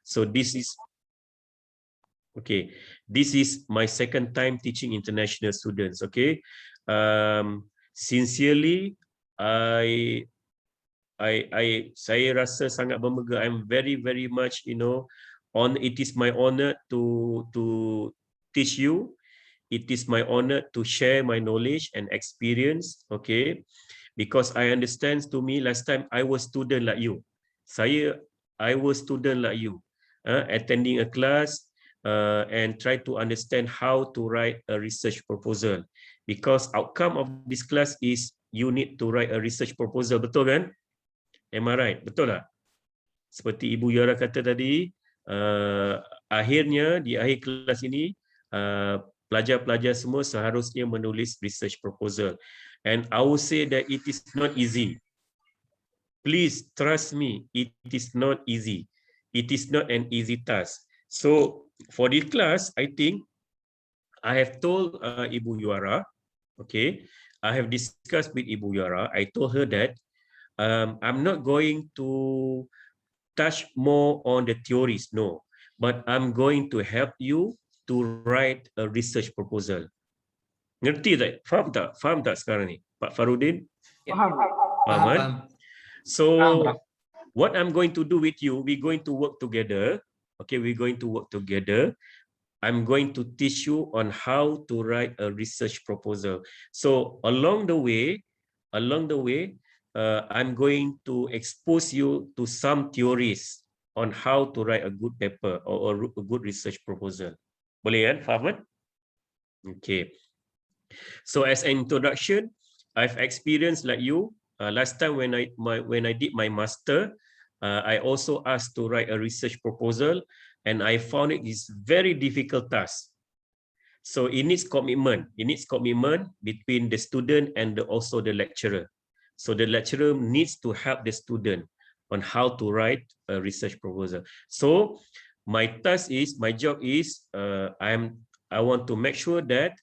So this is okay. This is my second time teaching international students. Okay, sincerely, saya rasa sangat bermegah. I'm very much, it is my honor to teach you. It is my honor to share my knowledge and experience. Okay, because I understand, to me last time I was student like you. I was student like you, attending a class and try to understand how to write a research proposal. Because outcome of this class is you need to write a research proposal, betul kan? Am I right? Betul tak? Seperti Ibu Yara kata tadi, akhirnya di akhir kelas ini, pelajar-pelajar semua seharusnya menulis research proposal. And I will say that it is not easy. Please trust me, it is not easy. It is not an easy task. So for this class, I think I have told Ibu Yara, okay, I have discussed with Ibu Yara. I told her that I'm not going to touch more on the theories, no, but I'm going to help you to write a research proposal. Ngerti tak? Faham tak sekarang ni, Pak Farudin? Faham. So what I'm going to do with you, we're going to work together. Okay, we're going to work together. I'm going to teach you on how to write a research proposal. So along the way, I'm going to expose you to some theories on how to write a good paper or a good research proposal. Boleh kan? Faham kan? Okay. So as an introduction, I've experienced like you. Last time when I did my master, I also asked to write a research proposal, and I found it is very difficult task. So it needs commitment. It needs commitment between the student and also the lecturer. So the lecturer needs to help the student on how to write a research proposal. So my job is, I want to make sure that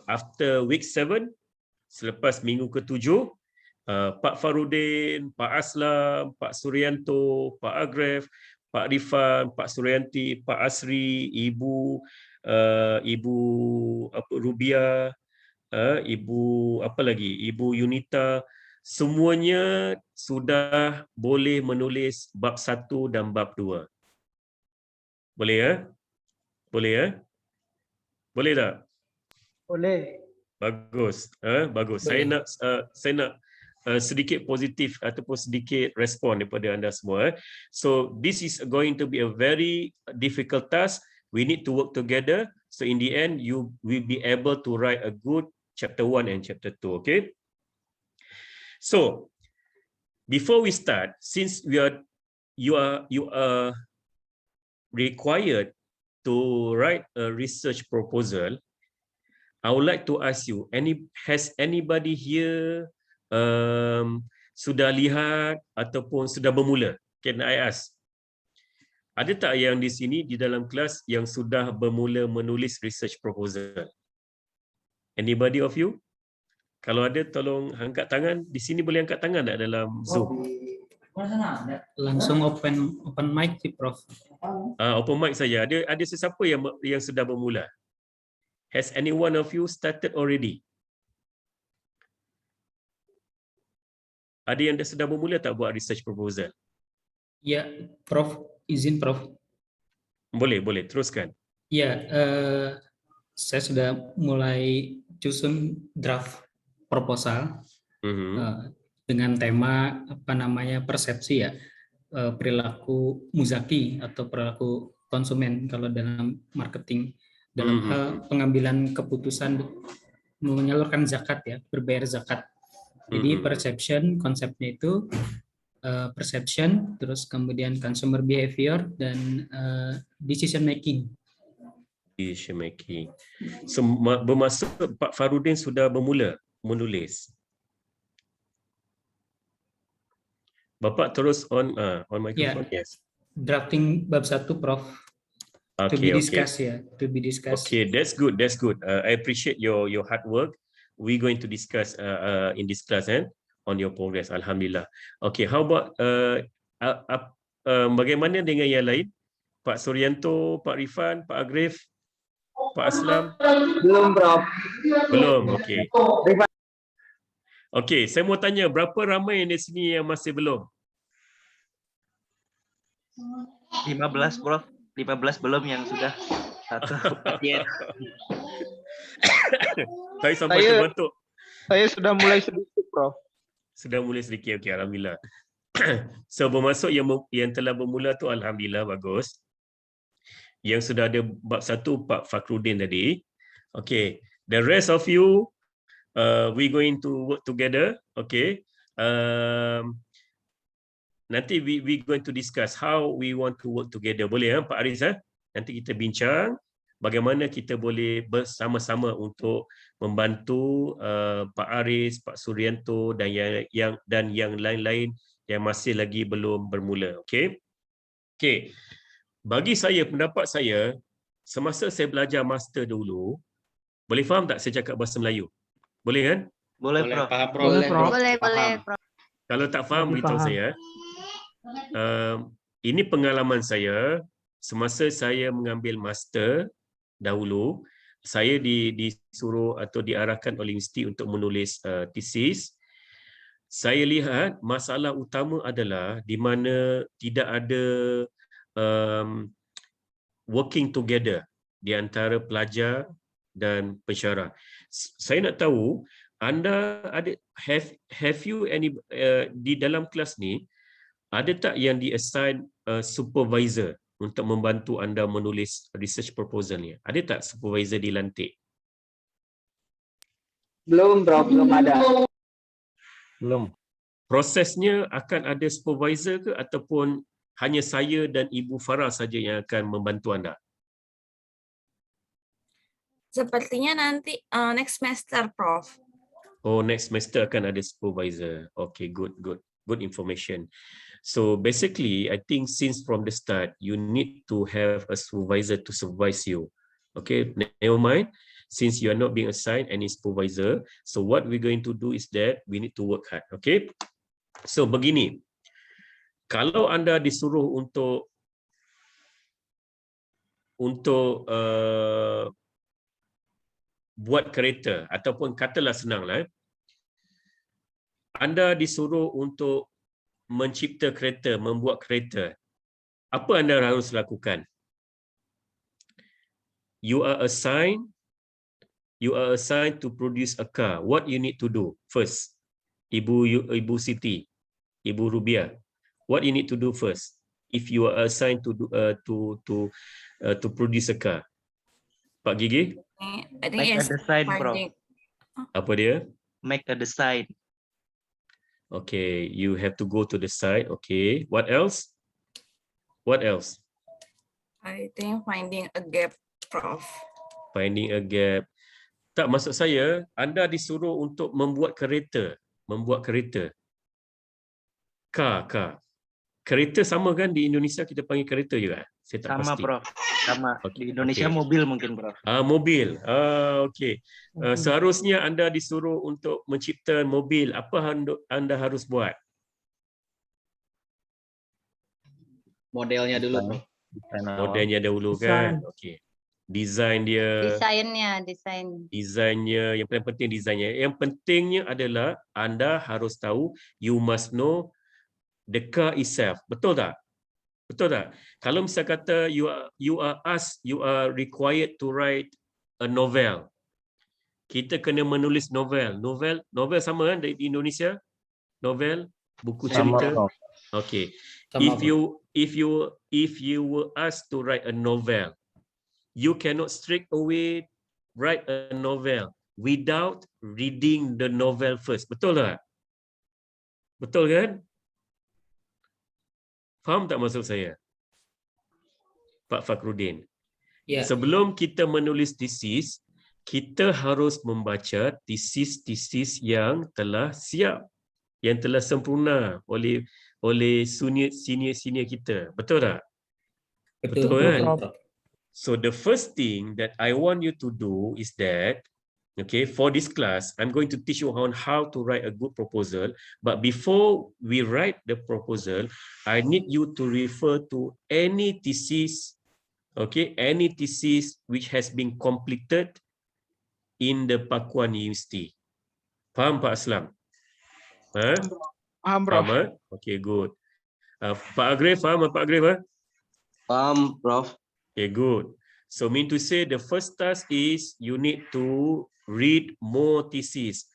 after week 7, selepas minggu ke-7, Pak Farudin, Pak Aslam, Pak Suryanto, Pak Agref, Pak Rifan, Pak Suryanti, Pak Asri, Ibu Rubia, Ibu Yunita, semuanya sudah boleh menulis bab 1 dan bab 2. Boleh ya? Boleh ya? Boleh tak? Boleh. Bagus. Bagus. Boleh. Saya nak sedikit positif ataupun sedikit respon daripada anda semua. So this is going to be a very difficult task. We need to work together. So in the end, you will be able to write a good chapter 1 and chapter 2. Okay. So before we start, since you are required to write a research proposal, I would like to ask you, has anybody here sudah lihat ataupun sudah bermula? Can I ask? Ada tak yang di sini di dalam kelas yang sudah bermula menulis research proposal? Anybody of you? Kalau ada, tolong angkat tangan. Di sini boleh angkat tangan tak dalam Zoom? Langsung open mic sih, Prof. Open mic saja. Ada sesiapa yang sudah bermula? Has any one of you started already? Ada yang sudah bermula tak buat research proposal? Ya, Prof. Izin, Prof. Boleh, teruskan. Ya, saya sudah mulai susun draft proposal dengan tema persepsi ya, perilaku muzaki atau perilaku konsumen kalau dalam marketing, dalam hal pengambilan keputusan menyalurkan zakat ya, berbayar zakat. Jadi perception, konsepnya itu perception, terus kemudian consumer behavior dan decision making. Decision making. So, bermaksud Pak Farudin sudah bermula menulis. Bapak terus on microphone. Yeah. Yes. Drafting bab 1, Prof. To be discussed. Okay, that's good. I appreciate your hard work. We're going to discuss in this class on your progress. Alhamdulillah. Okay, how about bagaimana dengan yang lain? Pak Suryanto, Pak Rifan, Pak Agrif, Pak Aslam? Belum, Prof. Belum, okey. Okey, saya mau tanya berapa ramai di sini yang masih belum? 15, Prof. 15 belum yang sudah satu pasien. Saya sampai Saya- terbatuk. Saya sudah mulai sedikit, Prof. Sudah mulai sedikit, okey, alhamdulillah. So bermaksud yang telah bermula tu alhamdulillah bagus. Yang sudah ada bab 1 Pak Fakrudin tadi. Okay, the rest of you we going to work together. Okay, nanti we going to discuss how we want to work together. Boleh Pak Aris? Nanti kita bincang bagaimana kita boleh bersama-sama untuk membantu Pak Aris, Pak Suryanto dan yang lain-lain yang masih lagi belum bermula. Okay. Okay. Bagi saya, pendapat saya, semasa saya belajar master dulu, boleh faham tak saya cakap bahasa Melayu? Boleh kan? Boleh, Boleh, Prof. paham, Prof. Boleh, Prof. Boleh, boleh, Paham. Prof. Kalau tak faham, Boleh beritahu faham. saya. Ini pengalaman saya, semasa saya mengambil master dahulu, saya disuruh atau diarahkan oleh universiti untuk menulis tesis. Saya lihat masalah utama adalah di mana tidak ada working together di antara pelajar dan pensyarah. Saya nak tahu anda ada have you any di dalam kelas ni ada tak yang di-assign supervisor untuk membantu anda menulis research proposal ni? Ada tak supervisor dilantik? Belum, Prof. Belum ada. Belum. Prosesnya akan ada supervisor ke ataupun hanya saya dan Ibu Farah saja yang akan membantu anda? Sepertinya nanti next semester, Prof. Oh, next semester akan ada supervisor. Okay, good information. So basically, I think since from the start, you need to have a supervisor to supervise you. Okay, never mind. Since you are not being assigned any supervisor, so what we're going to do is that we need to work hard. Okay, so begini. Kalau anda disuruh untuk buat kereta ataupun katalah senanglah, anda disuruh untuk mencipta kereta, membuat kereta, apa anda harus lakukan? You are assigned to produce a car. What you need to do first? Ibu Siti, Ibu Rubiah, what you need to do first if you are assigned to produce a car? Pak Gigi, I think Make a it's design, Prof. finding. apa dia? Make a design. Okay, you have to go to the site. Okay, what else? What else? I think finding a gap, Prof. Finding a gap. Tak, maksud saya, anda disuruh untuk membuat kereta. Car. Kereta sama kan di Indonesia kita panggil kereta juga? Saya tak Sama, pasti. Prof. Sama. Okey, Di Indonesia okey. mobil mungkin, Prof. Mobil. Okey. Seharusnya anda disuruh untuk mencipta mobil. Apa anda harus buat? Modelnya dulu, Prof. Modelnya dahulu kan? Okey. Desain dia. Desainnya, yang paling penting desainnya. Yang pentingnya adalah anda harus tahu, you must know the car itself. Betul tak? Kalau misal kata you are required to write a novel. Kita kena menulis novel. Novel sama kan di Indonesia? Novel, buku cerita. Okay. Sama, If you were asked to write a novel, you cannot straight away write a novel without reading the novel first. Betul tak? Betul kan? Faham tak maksud saya? Pak Fakrudin. Ya. Sebelum kita menulis tesis, kita harus membaca tesis-tesis yang telah siap, yang telah sempurna oleh senior kita. Betul tak? Betul kan? Prof. So the first thing that I want you to do is that Okay, for this class, I'm going to teach you on how to write a good proposal. But before we write the proposal, I need you to refer to any thesis, okay, any thesis which has been completed in the Pakuan University. Faham Pak Aslam? Paham, Prof. Faham? Okay, good. Pak Agrif, faham Pak Agrif? Paham, Prof. Okay, good. So mean to say the first task is you need to read more thesis.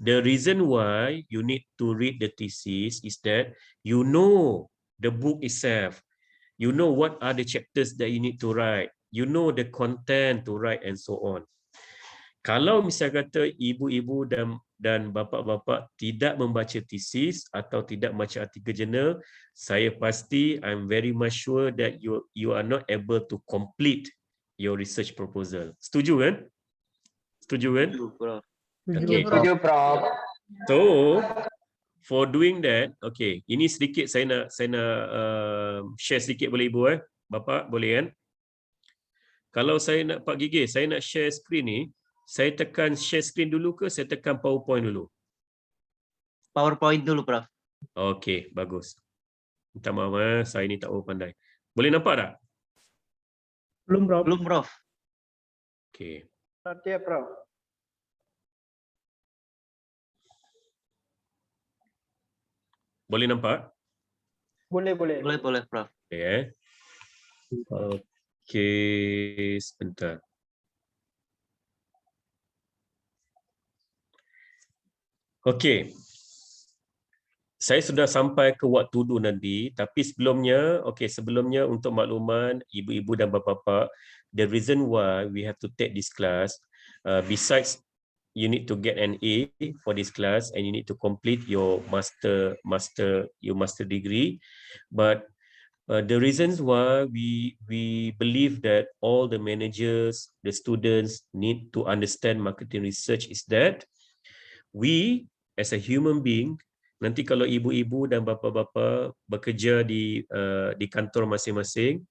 The reason why you need to read the thesis is that you know the book itself. You know what are the chapters that you need to write. You know the content to write and so on. Kalau misal kata ibu-ibu dan bapa-bapa tidak membaca thesis atau tidak membaca artikel jurnal, saya pasti I'm very much sure that you are not able to complete your research proposal. Setuju kan? Setuju kan? Okay. Setuju, Prof. So for doing that, okay, ini sedikit saya nak share sedikit, boleh ibu bapa boleh kan? Kalau saya nak Pak Gigi, saya nak share screen ni, saya tekan share screen dulu ke saya tekan PowerPoint dulu? PowerPoint dulu, Prof. Okey, bagus. Minta maaf saya ni tak pandai. Boleh nampak tak? Belum, Prof. Belum, Prof. Okey. Nanti ya, Prof. Boleh nampak? Boleh. Boleh, Prof. Okey. Okey, sebentar. Okey. Saya sudah sampai ke what to do nanti, tapi sebelumnya, sebelumnya untuk makluman ibu-ibu dan bapa-bapa, the reason why we have to take this class, besides you need to get an A for this class and you need to complete your master degree, but the reasons why we believe that all the managers, the students need to understand marketing research is that we as a human being, nanti kalau ibu-ibu dan bapa-bapa bekerja di kantor masing-masing,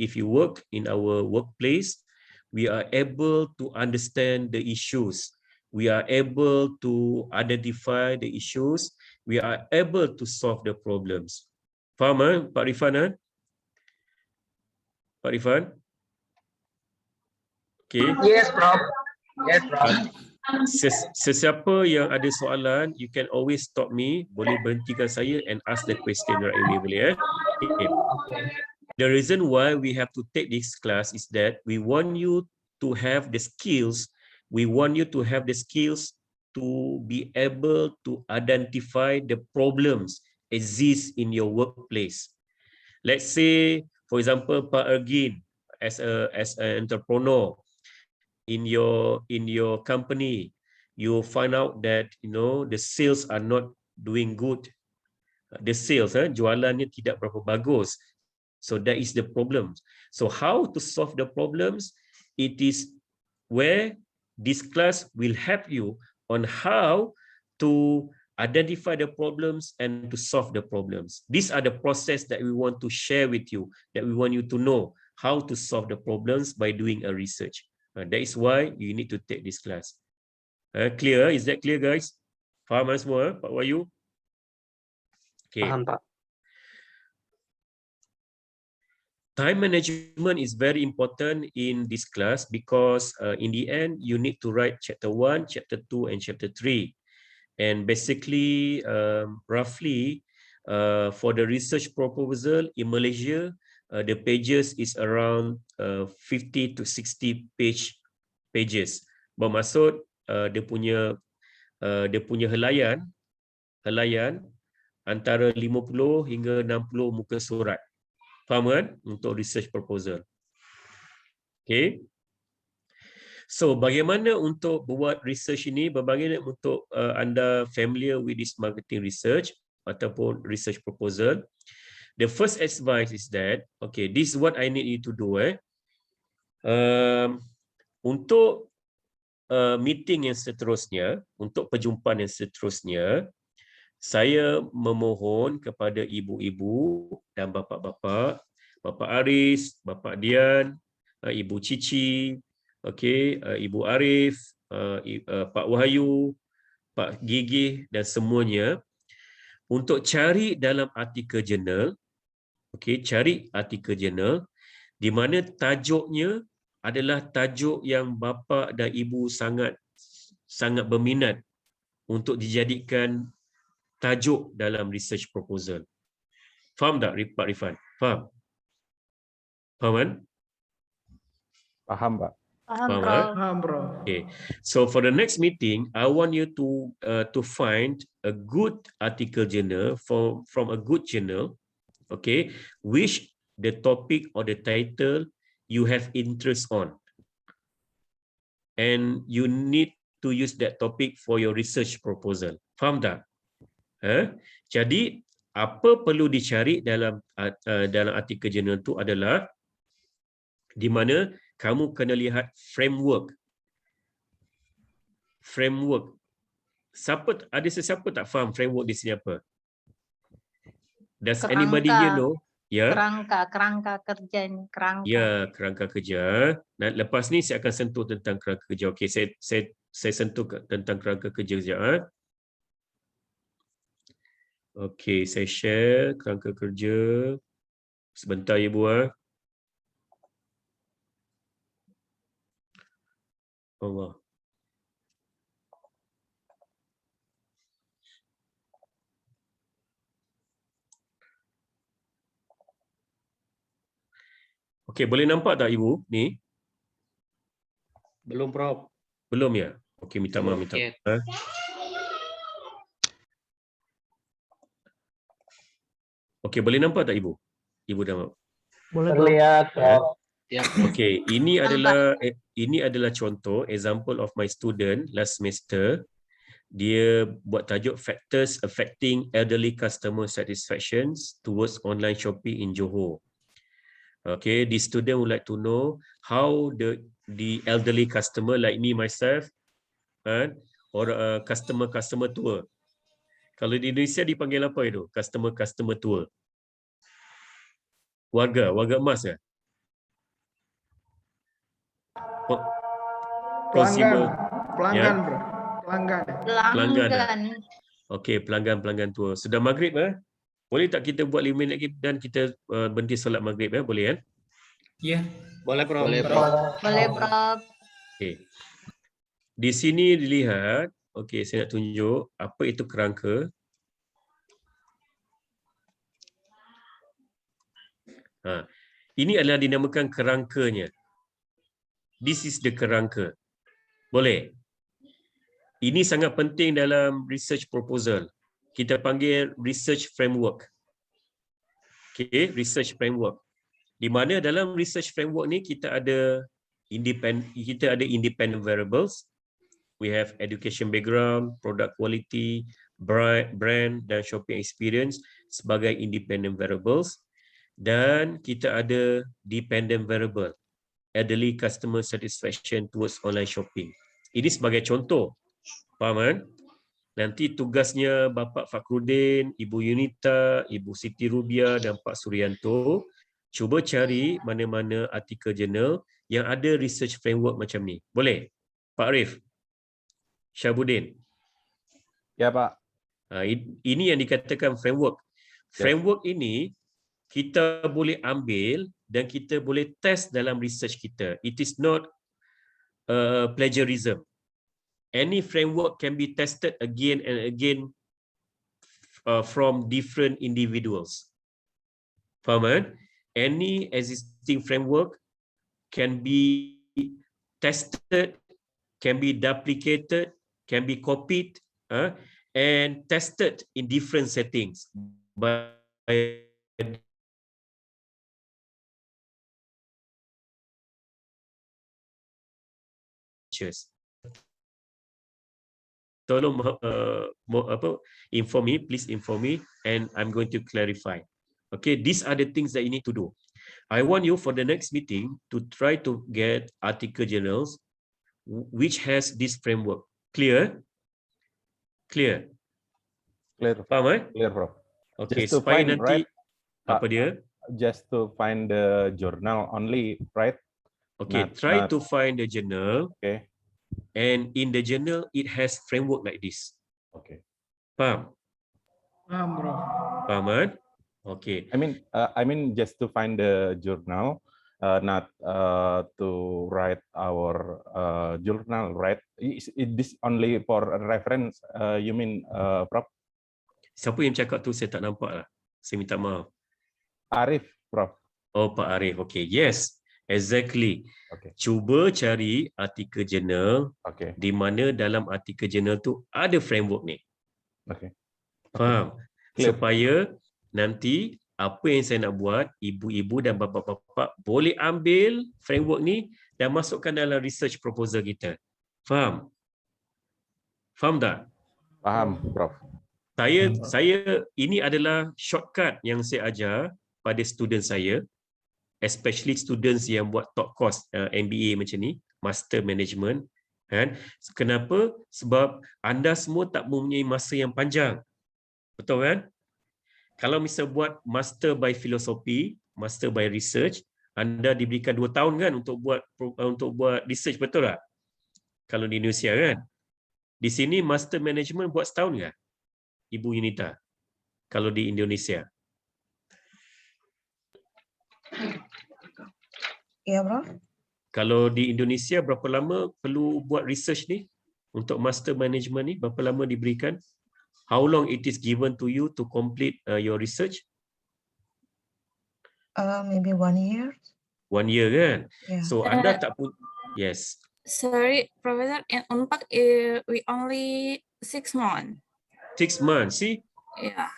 if you work in our workplace, we are able to understand the issues. We are able to identify the issues. We are able to solve the problems. Faham, Pak Rifan? Pak Rifan? Okay. Yes, Prof. Yes, Prof. Sesiapa yang ada soalan, you can always stop me, boleh berhentikan saya and ask the question right away, boleh Okay. The reason why we have to take this class is that we want you to have the skills, to be able to identify the problems exist in your workplace. Let's say, for example, Pak Ergin, as an entrepreneur, in your company, you find out that the sales are not doing good. The sales, jualannya tidak berapa bagus. So that is the problem. So how to solve the problems? It is where this class will help you on how to identify the problems and to solve the problems. These are the process that we want to share with you, that we want you to know how to solve the problems by doing a research. That is why you need to take this class. Clear? Is that clear, guys? Faham semua, Pak Wahyu? Okay. Paham, Pak. Time management is very important in this class because in the end, you need to write chapter 1, chapter 2, and chapter 3. And basically, roughly, for the research proposal in Malaysia, the pages is around 50 to 60 pages. Bermaksud dia punya helaian antara 50 hingga 60 muka surat. Faham kan? Untuk research proposal. Okay. So bagaimana untuk buat research ini? Bagaimana untuk anda familiar with this marketing research ataupun research proposal? The first advice is that, okay, this is what I need you to do. Untuk meeting yang seterusnya, untuk perjumpaan yang seterusnya, saya memohon kepada ibu-ibu dan bapa-bapa, Bapak Aris, Bapak Dian, Ibu Cici, okay, Ibu Arif, Pak Wahyu, Pak Gigi dan semuanya untuk cari dalam artikel jurnal, okey, cari artikel jurnal di mana tajuknya adalah tajuk yang bapa dan ibu sangat berminat untuk dijadikan tajuk dalam research proposal. Faham tak Pak Rifan? Faham? Faham kan? Paham, Pak. Paham, Faham, Prof. Paham, bro. Okay. So for the next meeting, I want you to find a good article journal from a good journal, okay, which the topic or the title you have interest on, and you need to use that topic for your research proposal. Faham tak? Jadi apa perlu dicari dalam artikel jurnal tu adalah di mana kamu kena lihat framework. Ada sesiapa tak faham framework di sini apa? Does anybody here know? Ya. Kerangka kerja ini, kerangka. Ya, kerangka kerja. Dan lepas ni saya akan sentuh tentang kerangka kerja. Okey, saya sentuh tentang kerangka kerja sekejap. Okey, saya share kerangka kerja. Sebentar ya Bu. Allah. Okey, boleh nampak tak Ibu ni? Belum, Prof. Belum ya? Okey, minta maaf. Okey, boleh nampak tak Ibu? Ibu dah maaf. Boleh terlihat, Prof. Okey, ini adalah contoh example of my student last semester. Dia buat tajuk factors affecting elderly customer satisfaction towards online shopping in Johor. Okay, the student would like to know how the elderly customer like me myself, or customer tour. Kalau di Indonesia dipanggil apa itu? Customer tour. Warga emas ya? Pelanggan, bro. Pelanggan. Okey, pelanggan tour. Sudah maghrib Boleh tak kita buat 5 minit lagi dan kita berhenti solat maghrib boleh kan? Iya, boleh, Prof. Boleh, Prof. Okey. Di sini dilihat, okey, saya nak tunjuk apa itu kerangka. Ini adalah dinamakan kerangkanya. This is the kerangka. Boleh? Ini sangat penting dalam research proposal. Kita panggil research framework. Okay, research framework. Di mana dalam research framework ni kita ada independent variables. We have education background, product quality, brand dan shopping experience sebagai independent variables. Dan kita ada dependent variable, elderly customer satisfaction towards online shopping. Ini sebagai contoh. Faham kan? Nanti tugasnya Bapak Fakrudin, Ibu Yunita, Ibu Siti Rubia dan Pak Suryanto cuba cari mana-mana artikel jurnal yang ada research framework macam ni. Boleh? Pak Arif, Syabuddin. Ya, Pak. Ini yang dikatakan framework. Framework ini kita boleh ambil dan kita boleh test dalam research kita. It is not plagiarism. Any framework can be tested again and again from different individuals. Faham kan? Any existing framework can be tested, can be duplicated, can be copied, and tested in different settings by teachers. Tolong inform me, please inform me, and I'm going to clarify. Okay, these are the things that you need to do. I want you for the next meeting to try to get article journals which has this framework. Clear? Clear? Clear. Faham Clear, Prof. Okay, Just to supaya find, nanti right? apa dia? Just to find the journal only, right? Okay, Not- try not- to find the journal. Okay. And in the journal, it has framework like this. Okay. Faham? Paham, Prof. Faham kan? Okay. I mean just to find the journal, not to write our journal, right? Is this only for reference? You mean, Prof? Siapa yang cakap tu saya tak nampak lah. Saya minta maaf. Arif, Prof. Oh, Pak Arif. Okay. Yes, exactly. Okay. Cuba cari artikel jurnal Okay. di mana dalam artikel jurnal tu ada framework ni. Okay. Faham? Clear. Supaya nanti apa yang saya nak buat, ibu-ibu dan bapa-bapa boleh ambil framework ni dan masukkan dalam research proposal kita. Faham? Faham tak? Paham, Prof. Saya ini adalah shortcut yang saya ajar pada student saya, especially students yang buat top course MBA macam ni, Master Management, kan? Kenapa? Sebab anda semua tak mempunyai masa yang panjang. Betul kan? Kalau misal buat Master by Philosophy, Master by Research, anda diberikan 2 tahun kan untuk buat research, betul tak? Kalau di Indonesia kan? Di sini Master Management buat setahun kan? Ibu Yunita, kalau di Indonesia. Ya, Prof. Kalau di Indonesia, berapa lama perlu buat research ni? Untuk Master Management ni, berapa lama diberikan? How long it is given to you to complete your research? Maybe 1 year. 1 year kan? Yeah. So anda tak pun, yes. Sorry, Professor, in Unpack, we only 6 months. 6 months, see? Yeah.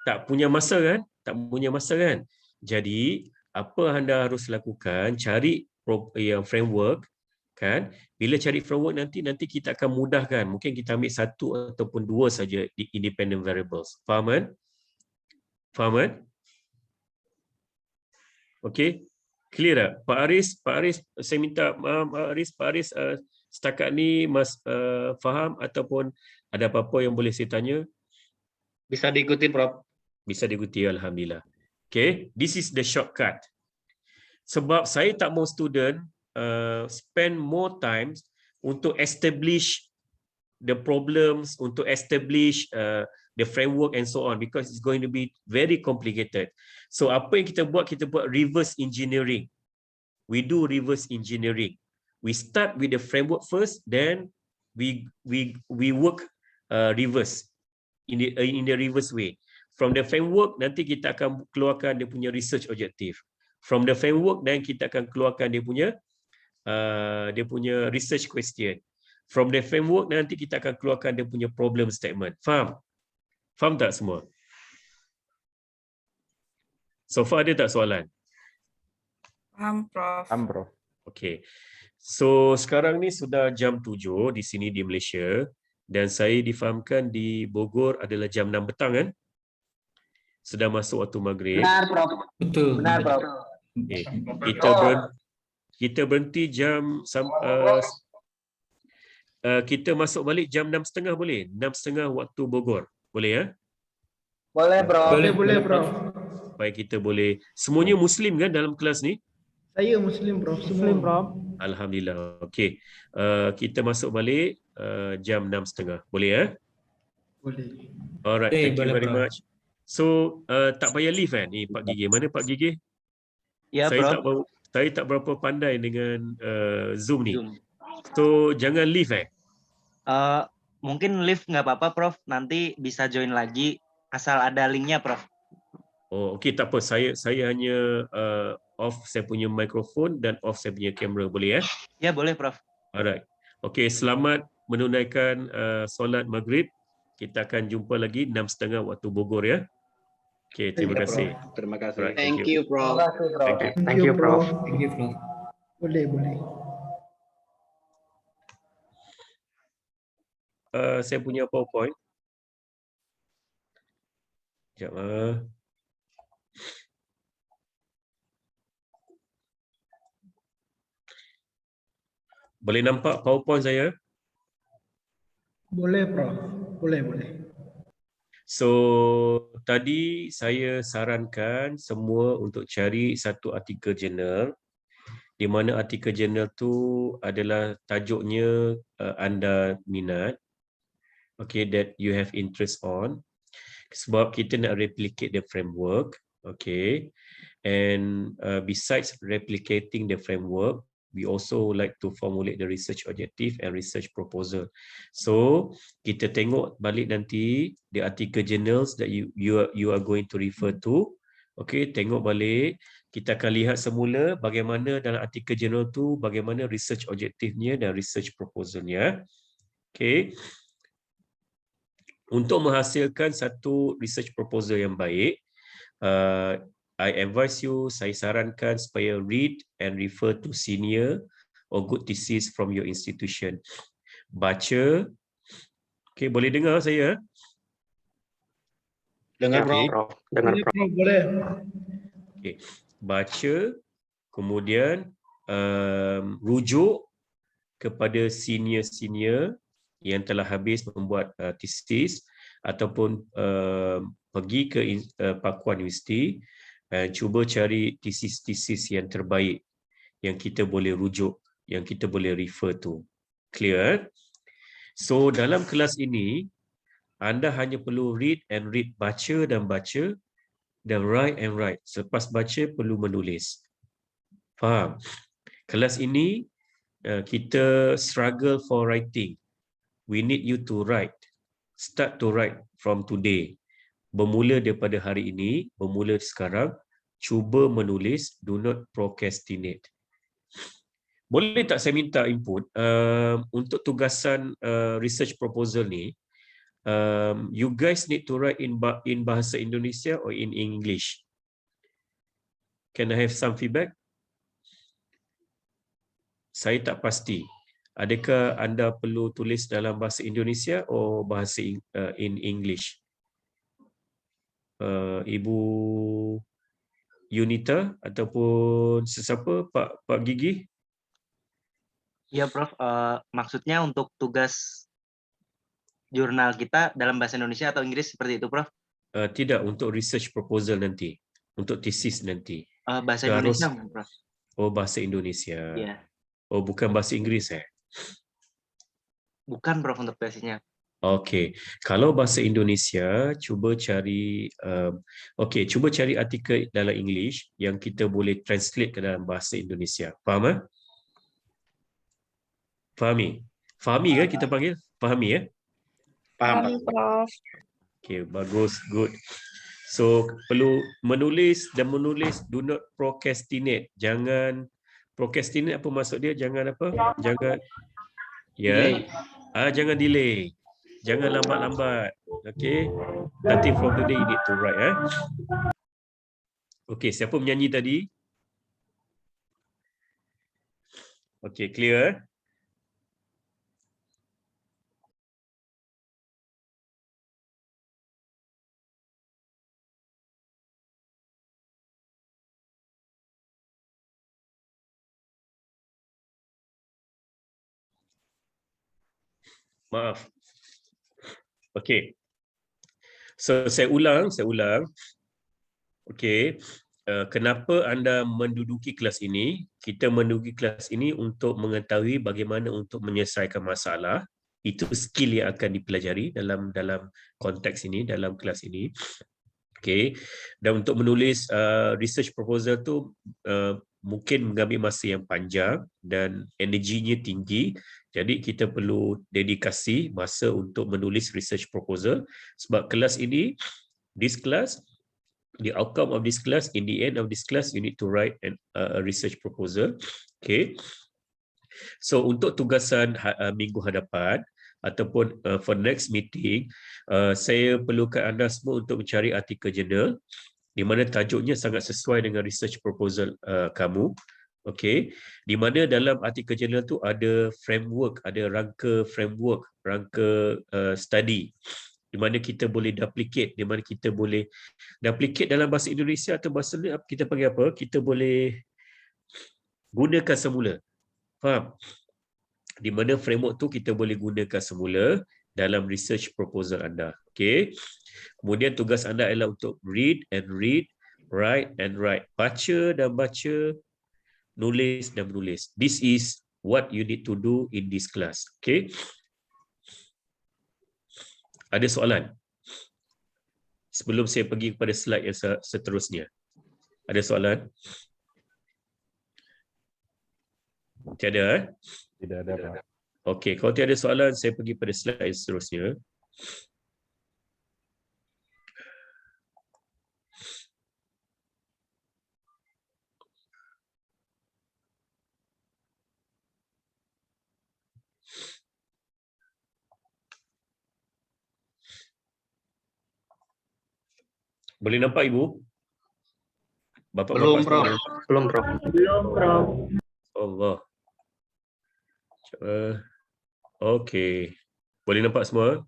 Tak punya masa kan? Tak punya masa kan? Jadi, apa anda harus lakukan, cari yang framework, kan? Bila cari framework nanti kita akan mudahkan. Mungkin kita ambil 1 ataupun 2 saja di independent variables. Faham kan? Faham kan? Okey. Clear tak? Pak Aris, saya minta maaf Pak Aris, setakat ni faham ataupun ada apa-apa yang boleh saya tanya? Bisa diikuti, Prof. Bisa diikuti, alhamdulillah. Okay, this is the shortcut. Sebab saya tak mau student spend more time untuk establish the problems, untuk establish the framework and so on, because it's going to be very complicated. So apa yang kita buat reverse engineering. We do reverse engineering. We start with the framework first, then we work reverse in the reverse way. From the framework nanti kita akan keluarkan dia punya research objective. From the framework dan kita akan keluarkan dia punya research question. From the framework nanti kita akan keluarkan dia punya problem statement. Faham? Faham tak semua? So far ada tak soalan? Paham, Prof. Paham, Prof. Okay. So sekarang ni sudah jam 7 di sini di Malaysia dan saya difahamkan di Bogor adalah jam 6 petang kan? Sudah masuk waktu maghrib. Benar, Prof. Betul. Benar, Prof. Okay. Kita berhenti jam kita masuk balik jam 6.30 boleh? 6.30 waktu Bogor. Boleh ya? Boleh, Prof. Boleh, Prof. Supaya kita boleh. Semuanya Muslim kan dalam kelas ni? Saya Muslim, Prof. Muslim, Prof. Alhamdulillah. Okey. Kita masuk balik jam 6.30. Boleh ya? Boleh. Alright, thank you boleh, very Prof. much. So, tak payah leave kan? Ni Pak Gigi. Mana Pak Gigi? Ya, Prof. Saya tak berapa pandai dengan Zoom ni. Zoom. So, jangan leave Mungkin live nggak apa-apa, Prof. Nanti bisa join lagi asal ada linknya, Prof. Oh, okey, tak apa. Saya hanya off saya punya mikrofon dan off saya punya kamera. Boleh ya? Ya, boleh, Prof. Alright. Okey, selamat menunaikan solat maghrib. Kita akan jumpa lagi 6.30 waktu Bogor ya. Okey, terima kasih. Terima kasih. Alright, Thank you, Prof. Thank you. Thank you, Prof. Thank you, Prof. Boleh. Saya punya PowerPoint. Sekejap. Boleh nampak PowerPoint saya? Boleh, Prof. Boleh. So, tadi saya sarankan semua untuk cari satu artikel jurnal di mana artikel jurnal tu adalah tajuknya anda minat, okay, that you have interest on, sebab kita nak replicate the framework, okay, and besides replicating the framework, we also like to formulate the research objective and research proposal. So kita tengok balik nanti the article journals that you are going to refer to. Okay, tengok balik. Kita akan lihat semula bagaimana dalam artikel journal tu, bagaimana research objektifnya dan research proposalnya. Okay. Untuk menghasilkan satu research proposal yang baik, I advise you, saya sarankan supaya read and refer to senior or good thesis from your institution. Baca, okay, boleh dengar saya? Dengar, Okay. Prof. Dengar, Prof. Boleh. Okay. Baca, kemudian rujuk kepada senior-senior yang telah habis membuat tesis ataupun pergi ke Pakuan Universiti, cuba cari tesis-tesis yang terbaik yang kita boleh rujuk, yang kita boleh refer to. Clear? So dalam kelas ini, anda hanya perlu read and read, baca dan baca, dan write and write. Selepas baca, perlu menulis. Faham? Kelas ini, kita struggle for writing. We need you to write. Start to write from today. Bermula daripada hari ini, bermula sekarang, cuba menulis, do not procrastinate. Boleh tak saya minta input untuk tugasan research proposal ni, you guys need to write in bahasa Indonesia or in English? Can I have some feedback? Saya tak pasti. Adakah anda perlu tulis dalam bahasa Indonesia atau bahasa in English? Ibu Yunita ataupun sesiapa, Pak Gigi? Ya, Prof. Maksudnya untuk tugas jurnal kita dalam bahasa Indonesia atau Inggris seperti itu, Prof? Tidak, untuk research proposal nanti, untuk tesis nanti. Bahasa Harus- Indonesia, Prof. Oh, bahasa Indonesia. Iya. Oh, bukan bahasa Inggeris Bukan, Prof, untuk versinya. Okey, kalau bahasa Indonesia, cuba cari cuba cari artikel dalam English yang kita boleh translate ke dalam bahasa Indonesia. Faham? Fahami? Fahami kan kita panggil? Fahami ya? Paham, Pak. Paham, Prof. Okey, bagus, good. So, perlu menulis dan menulis, do not procrastinate. Jangan procrastinate, apa maksud dia? Jangan apa? Jangan ya. Jangan delay. Jangan lambat-lambat. Okey. Nanti from today you need to write Okey, siapa menyanyi tadi? Okey, clear? Maaf. Okey. So saya ulang. Okey. Kenapa anda menduduki kelas ini? Kita menduduki kelas ini untuk mengetahui bagaimana untuk menyelesaikan masalah. Itu skill yang akan dipelajari dalam konteks ini, dalam kelas ini. Okey. Dan untuk menulis research proposal tu mungkin mengambil masa yang panjang dan energinya tinggi. Jadi kita perlu dedikasi masa untuk menulis research proposal sebab kelas ini, this class, the outcome of this class, in the end of this class, you need to write a research proposal. Okay. So untuk tugasan minggu hadapan ataupun for next meeting, saya perlukan anda semua untuk mencari artikel jurnal di mana tajuknya sangat sesuai dengan research proposal kamu. Okey, di mana dalam artikel jurnal tu ada framework, ada rangka framework, rangka study di mana kita boleh duplicate, di mana kita boleh duplicate dalam bahasa Indonesia atau bahasa lain kita panggil apa? Kita boleh gunakan semula. Faham? Di mana framework tu kita boleh gunakan semula dalam research proposal anda. Okey. Kemudian tugas anda adalah untuk read and read, write and write. Baca dan baca nulis dan menulis. This is what you need to do in this class. Okay. Ada soalan? Sebelum saya pergi kepada slide yang seterusnya. Ada soalan? Tiada? Eh? Tidak ada, Pak. Okey, kalau tiada soalan, saya pergi pada slide yang seterusnya. Boleh nampak Ibu? Bapak-bapak Belum, Prof. sekalian. Belum, Prof. Allah. Okey. Boleh nampak semua?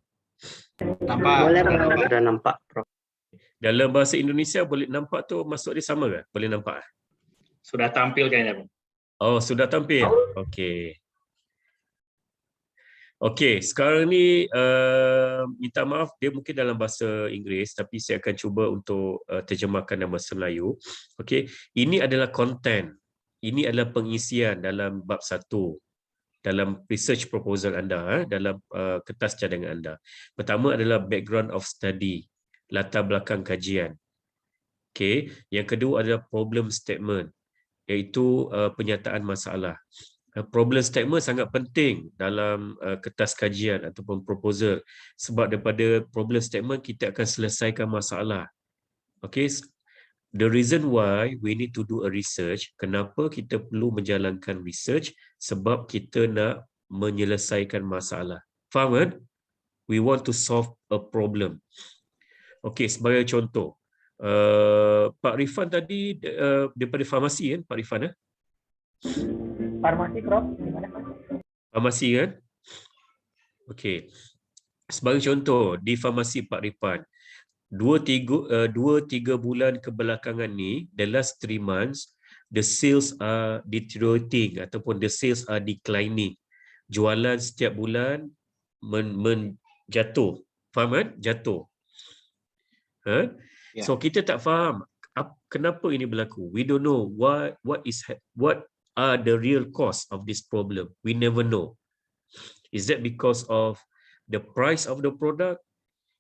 Nampak. Sudah nampak, Prof. Dalam bahasa Indonesia boleh nampak tu maksud dia sama ke? Boleh nampak? Sudah tampil kayaknya, Bang. Oh, sudah tampil. Okey. Okey, sekarang ni minta maaf dia mungkin dalam bahasa Inggeris tapi saya akan cuba untuk terjemahkan dalam bahasa Melayu. Okey, ini adalah content. Ini adalah pengisian dalam bab 1 dalam research proposal anda, dalam kertas cadangan anda. Pertama adalah background of study, latar belakang kajian. Okey, yang kedua adalah problem statement, iaitu penyataan masalah. Problem statement sangat penting dalam kertas kajian ataupun proposal sebab daripada problem statement kita akan selesaikan masalah. Okay, the reason why we need to do a research, kenapa kita perlu menjalankan research, sebab kita nak menyelesaikan masalah. Faham kan? We want to solve a problem. Okay, sebagai contoh, Pak Rifan tadi daripada farmasi kan, Pak Rifan eh? Farmasi, Prof. Gimana? Farmasi kan? Okey. Sebagai contoh, di farmasi Pak Rifan, 2-3 bulan kebelakangan ni, the last 3 months, the sales are deteriorating ataupun the sales are declining. Jualan setiap bulan jatuh. Faham kan? Jatuh. Ha? Ya. So kita tak faham kenapa ini berlaku. We don't know what are the real cause of this problem. We never know. Is that because of the price of the product?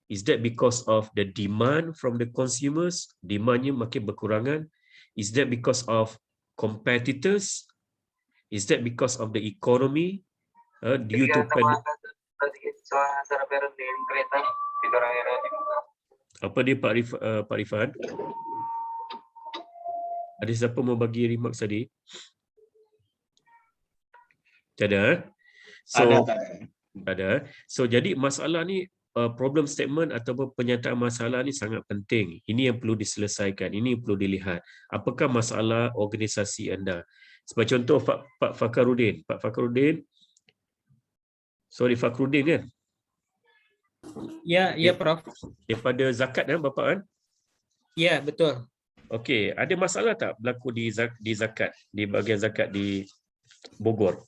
Is that because of the demand from the consumers? Demandnya makin berkurangan. Is that because of competitors? Is that because of the economy? Due to apa dia Pak Rifan? Ada siapa mau bagi remark tadi? Ada. So ada. So jadi masalah ni problem statement ataupun penyataan masalah ni sangat penting. Ini yang perlu diselesaikan. Ini yang perlu dilihat. Apakah masalah organisasi anda? Sebagai contoh Pak Fakarudin. Pak Fakarudin. Sorry Fakrudin kan? Ya, Prof. Daripada zakat kan Bapak kan? Ya, betul. Okey, ada masalah tak berlaku di zakat, di bahagian zakat di Bogor?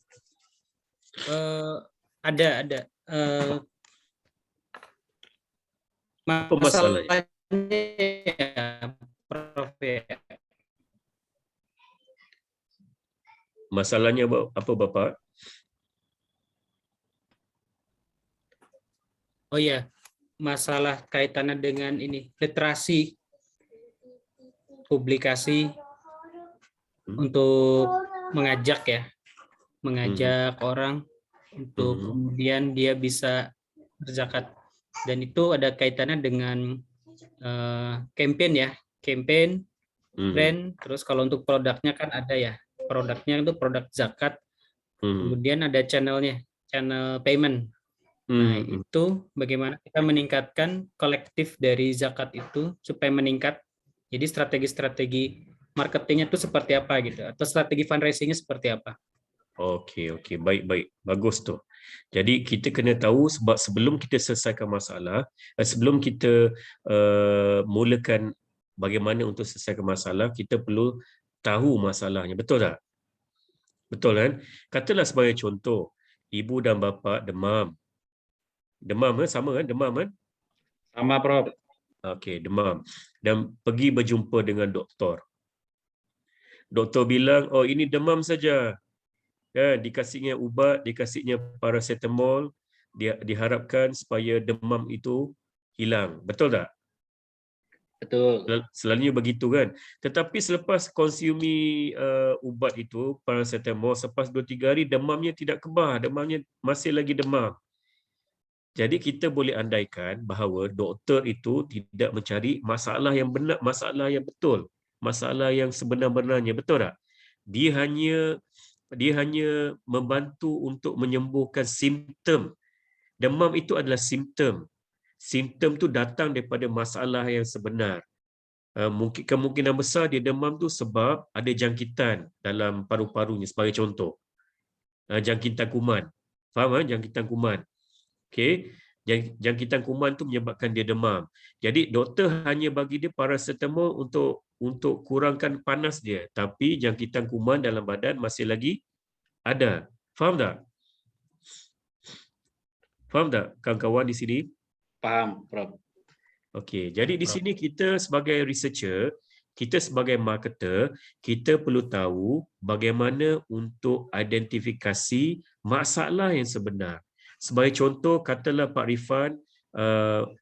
Ada. Apa masalahnya? Prof, ya. Masalahnya apa Bapak? Oh ya, masalah kaitannya dengan ini, literasi, publikasi untuk mengajak orang untuk kemudian dia bisa berzakat. Dan itu ada kaitannya dengan campaign, brand. Terus kalau untuk produknya kan ada ya, produknya itu produk zakat. Kemudian ada channelnya, channel payment. Nah, itu bagaimana kita meningkatkan kolektif dari zakat itu supaya meningkat. Jadi strategi-strategi marketingnya itu seperti apa gitu, atau strategi fundraisingnya seperti apa? Okey, baik. Bagus tu. Jadi kita kena tahu sebab sebelum kita selesaikan masalah, sebelum kita mulakan bagaimana untuk selesaikan masalah, kita perlu tahu masalahnya. Betul tak? Betul kan? Katalah sebagai contoh, ibu dan bapa demam. Demam kan? Sama kan? Demam kan? Sama, Prof. Okey, demam. Dan pergi berjumpa dengan doktor. Doktor bilang, oh ini demam saja. Dikasihnya ubat, dikasihnya paracetamol, dia diharapkan supaya demam itu hilang. Betul tak? Betul. Selalunya begitu kan. Tetapi selepas konsumi ubat itu, paracetamol, selepas 2-3 hari demamnya tidak kebal, demamnya masih lagi demam. Jadi kita boleh andaikan bahawa doktor itu tidak mencari masalah yang benar, masalah yang betul, masalah yang sebenar-benarnya, betul tak? Dia hanya membantu untuk menyembuhkan simptom. Demam itu adalah simptom. Simptom tu datang daripada masalah yang sebenar. Mungkin kemungkinan besar dia demam tu sebab ada jangkitan dalam paru-parunya sebagai contoh. Jangkitan kuman. Faham jangkitan kuman? Okey. Jangkitan kuman tu menyebabkan dia demam. Jadi doktor hanya bagi dia paracetamol untuk kurangkan panas dia, tapi jangkitan kuman dalam badan masih lagi ada. Faham tak? Faham tak kawan-kawan di sini? Paham, Prof. Okey, jadi di sini kita sebagai researcher, kita sebagai marketer, kita perlu tahu bagaimana untuk identifikasi masalah yang sebenar. Sebagai contoh, katalah Pak Rifan,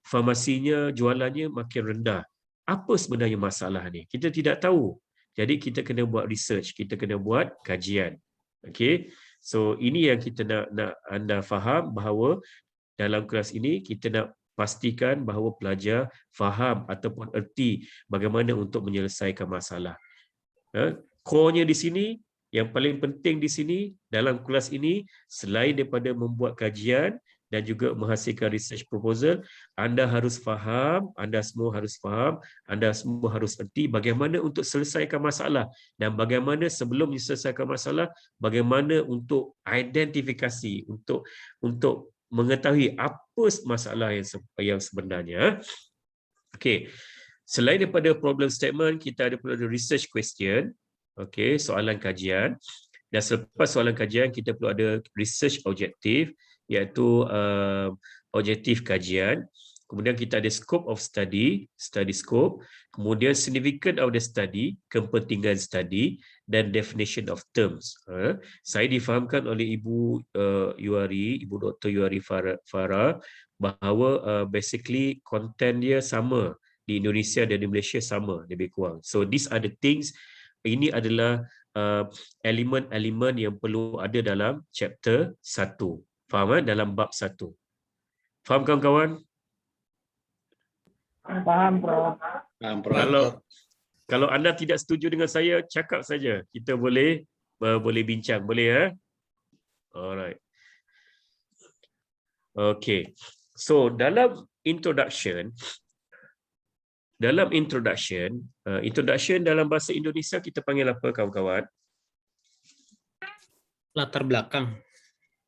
farmasinya jualannya makin rendah. Apa sebenarnya masalah ni? Kita tidak tahu. Jadi kita kena buat research, kita kena buat kajian. Okey. So ini yang kita nak anda faham bahawa dalam kelas ini kita nak pastikan bahawa pelajar faham ataupun erti bagaimana untuk menyelesaikan masalah. Core-nya di sini, yang paling penting di sini dalam kelas ini, selain daripada membuat kajian dan juga menghasilkan research proposal, anda harus faham, anda semua harus faham, anda semua harus erti bagaimana untuk selesaikan masalah dan bagaimana sebelum menyelesaikan masalah, bagaimana untuk identifikasi, untuk mengetahui apa masalah yang sebenarnya. Okey. Selain daripada problem statement, kita ada perlu research question. Okey, soalan kajian. Dan selepas soalan kajian, kita perlu ada research objective, iaitu objektif kajian. Kemudian kita ada scope of study, study scope. Kemudian significance of the study, kepentingan study, dan definition of terms. Saya difahamkan oleh Ibu Ibu Dr. Yuari Farah bahawa basically content dia sama di Indonesia dan di Malaysia sama lebih kurang. So these are the things, ini adalah elemen-elemen yang perlu ada dalam chapter 1. Faham dalam bab 1. Faham kawan-kawan? Paham, Prof. Paham, Prof. Kalau anda tidak setuju dengan saya, cakap saja. Kita boleh bincang, boleh ya? Alright. Okay. So dalam introduction dalam bahasa Indonesia kita panggil apa kawan-kawan? Latar belakang.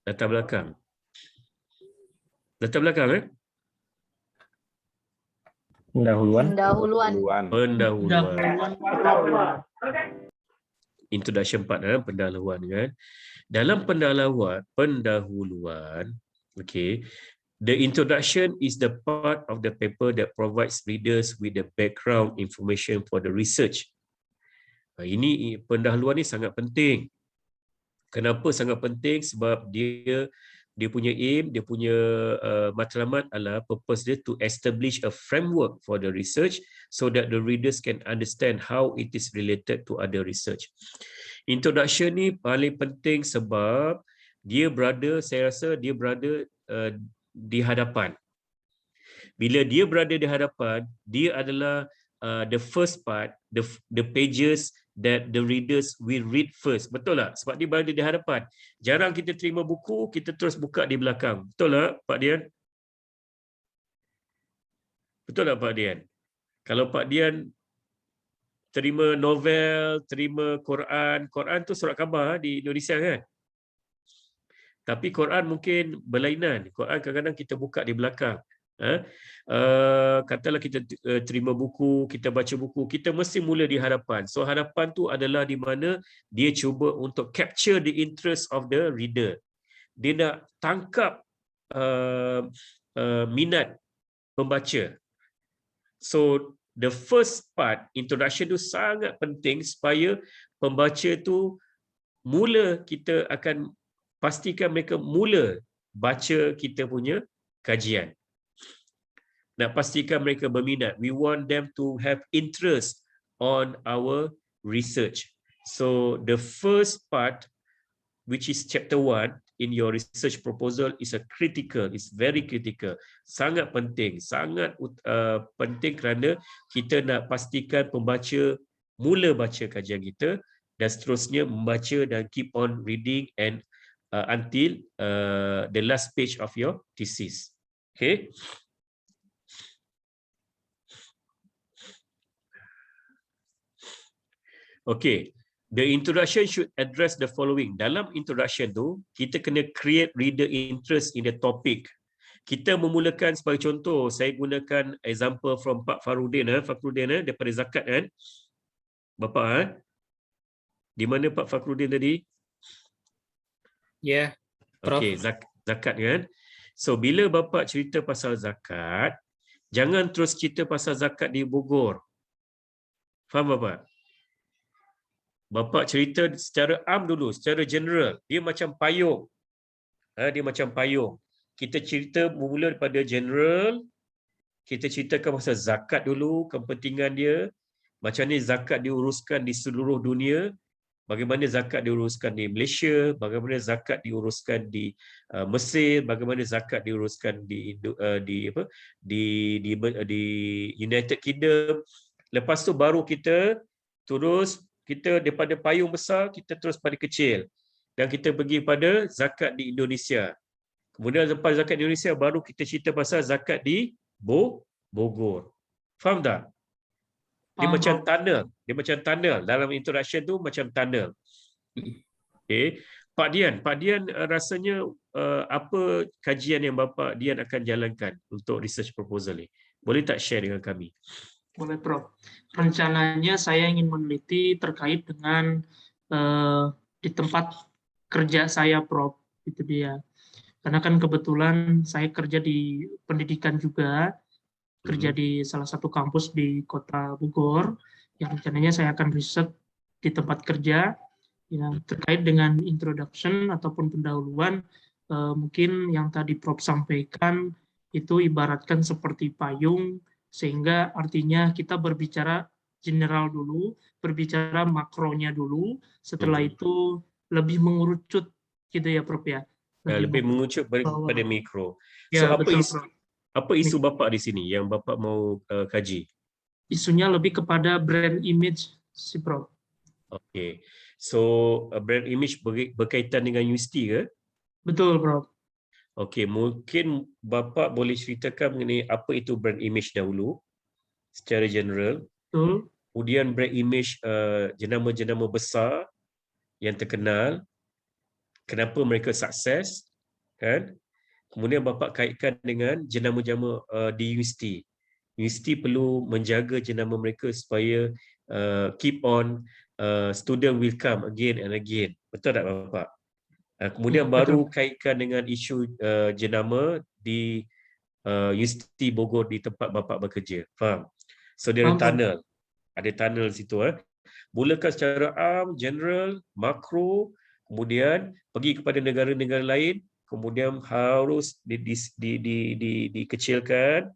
Latar belakang. Latar belakang Pendahuluan. Pendahuluan. Introduction part, pendahuluan kan. Dalam pendahuluan, okay, the introduction is the part of the paper that provides readers with the background information for the research. Ini pendahuluan ni sangat penting. Kenapa sangat penting? Sebab dia punya aim, dia punya matlamat adalah purpose dia to establish a framework for the research so that the readers can understand how it is related to other research. Introduction ni paling penting sebab saya rasa dia berada di hadapan. Bila dia berada di hadapan, dia adalah the first part, the pages that the readers will read first. Betul tak? Sebab dia berada di hadapan. Jarang kita terima buku, kita terus buka di belakang. Betul tak, Pak Dian? Betul tak, Pak Dian? Kalau Pak Dian terima novel, terima Quran tu surat khabar di Indonesia kan? Tapi Quran mungkin berlainan. Quran kadang-kadang kita buka di belakang. Katalah kita terima buku, kita baca buku, kita mesti mula di hadapan. So hadapan tu adalah di mana dia cuba untuk capture the interest of the reader. Dia nak tangkap minat pembaca. So the first part, introduction tu sangat penting supaya pembaca tu mula kita akan pastikan mereka mula baca kita punya kajian. Nak pastikan mereka berminat. We want them to have interest on our research. So the first part, which is chapter 1 in your research proposal, is very critical. Sangat penting kerana kita nak pastikan pembaca mula baca kajian kita dan seterusnya membaca dan keep on reading and until the last page of your thesis. Okay. Okay. The introduction should address the following. Dalam introduction tu, kita kena create reader interest in the topic. Kita memulakan sebagai contoh, saya gunakan example from Pak Farudin, daripada zakat kan. Bapak di mana Pak Fakruddin tadi? Ya, Prof. Okey, zakat kan. So bila Bapak cerita pasal zakat, jangan terus cerita pasal zakat di Bogor. Faham Bapak? Bapak cerita secara am dulu, secara general. Dia macam payung. Dia macam payung. Kita cerita bermula daripada general, kita ceritakan pasal zakat dulu, kepentingan dia, macam ni zakat diuruskan di seluruh dunia, bagaimana zakat diuruskan di Malaysia, bagaimana zakat diuruskan di Mesir, bagaimana zakat diuruskan di United Kingdom. Lepas tu baru kita daripada payung besar kita terus pada kecil dan kita pergi pada zakat di Indonesia. Kemudian lepas zakat di Indonesia baru kita cerita pasal zakat di Bogor. Faham tak? Dia macam tunnel. Dalam introduction tu macam tunnel. Okay. Pak Dian rasanya apa kajian yang Bapak Dian akan jalankan untuk research proposal ni? Boleh tak share dengan kami? Boleh, Prof. Rencananya saya ingin meneliti terkait dengan di tempat kerja saya, Prof. Itu dia. Karena kan kebetulan saya kerja di pendidikan juga, kerja di salah satu kampus di Kota Bogor, yang rencananya saya akan riset di tempat kerja, ya, terkait dengan introduction ataupun pendahuluan, mungkin yang tadi Prof sampaikan, itu ibaratkan seperti payung, sehingga artinya kita berbicara general dulu, berbicara makronya dulu, setelah itu lebih mengerucut, gitu ya Prof ya? Lebih mengerucut pada mikro. Ya, So betul, apa isu Bapak di sini yang Bapak mau kaji? Isunya lebih kepada brand image si Prof. Okay. So brand image berkaitan dengan universiti ke? Betul, Prof. Okay, mungkin Bapak boleh ceritakan mengenai apa itu brand image dahulu secara general. Betul. Kemudian brand image jenama-jenama besar yang terkenal, kenapa mereka sukses, kan? Kemudian Bapak kaitkan dengan jenama-jenama di universiti. Universiti perlu menjaga jenama mereka supaya keep on, student will come again and again. Betul tak Bapak? Kemudian baru kaitkan dengan isu jenama di Universiti Bogor di tempat Bapak bekerja. Faham? So dia ada tunnel. Ada tunnel situ. Mulakan secara am, general, makro, kemudian pergi kepada negara-negara lain, kemudian harus dikecilkan,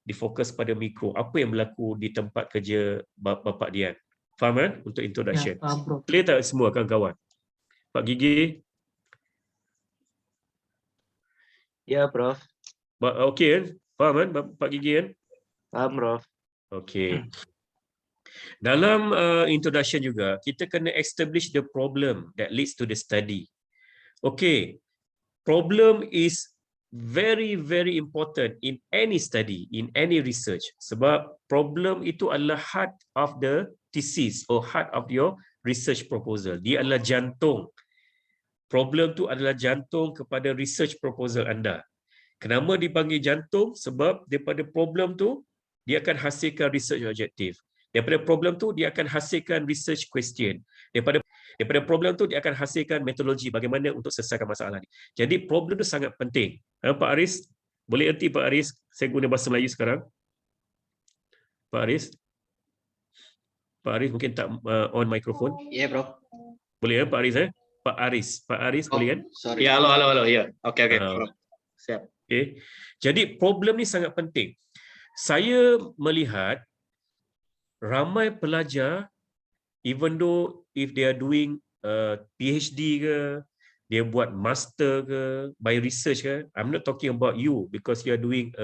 difokus pada mikro. Apa yang berlaku di tempat kerja Bapak Dian? Faham kan? Untuk introduction. Ya, paham, Clear tak semua kawan-kawan? Pak Gigi? Ya, Prof. Okey kan? Faham kan Pak Gigi kan? Paham, Prof. Okey. Dalam introduction juga, kita kena establish the problem that leads to the study. Okay, problem is very, very important in any study, in any research. Sebab problem itu adalah heart of the thesis or heart of your research proposal. Dia adalah jantung. Problem tu adalah jantung kepada research proposal anda. Kenapa dipanggil jantung? Sebab daripada problem tu, dia akan hasilkan research objective. Daripada problem tu, dia akan hasilkan research question. Daripada problem tu, dia akan hasilkan metodologi bagaimana untuk selesaikan masalah ni. Jadi, problem tu sangat penting. Pak Aris, boleh erti Pak Aris? Saya guna bahasa Melayu sekarang. Pak Aris? Pak Aris mungkin tak on microphone. Iya, Prof. Boleh ya Pak Aris? Pak Aris Oh, boleh kan? sorry. Ya, halo. Ya. Oke, Ah. Prof. Siap. Okay. Jadi problem ni sangat penting. Saya melihat ramai pelajar, even though if they are doing PhD ke, dia buat master ke, by research ke, I'm not talking about you because you are doing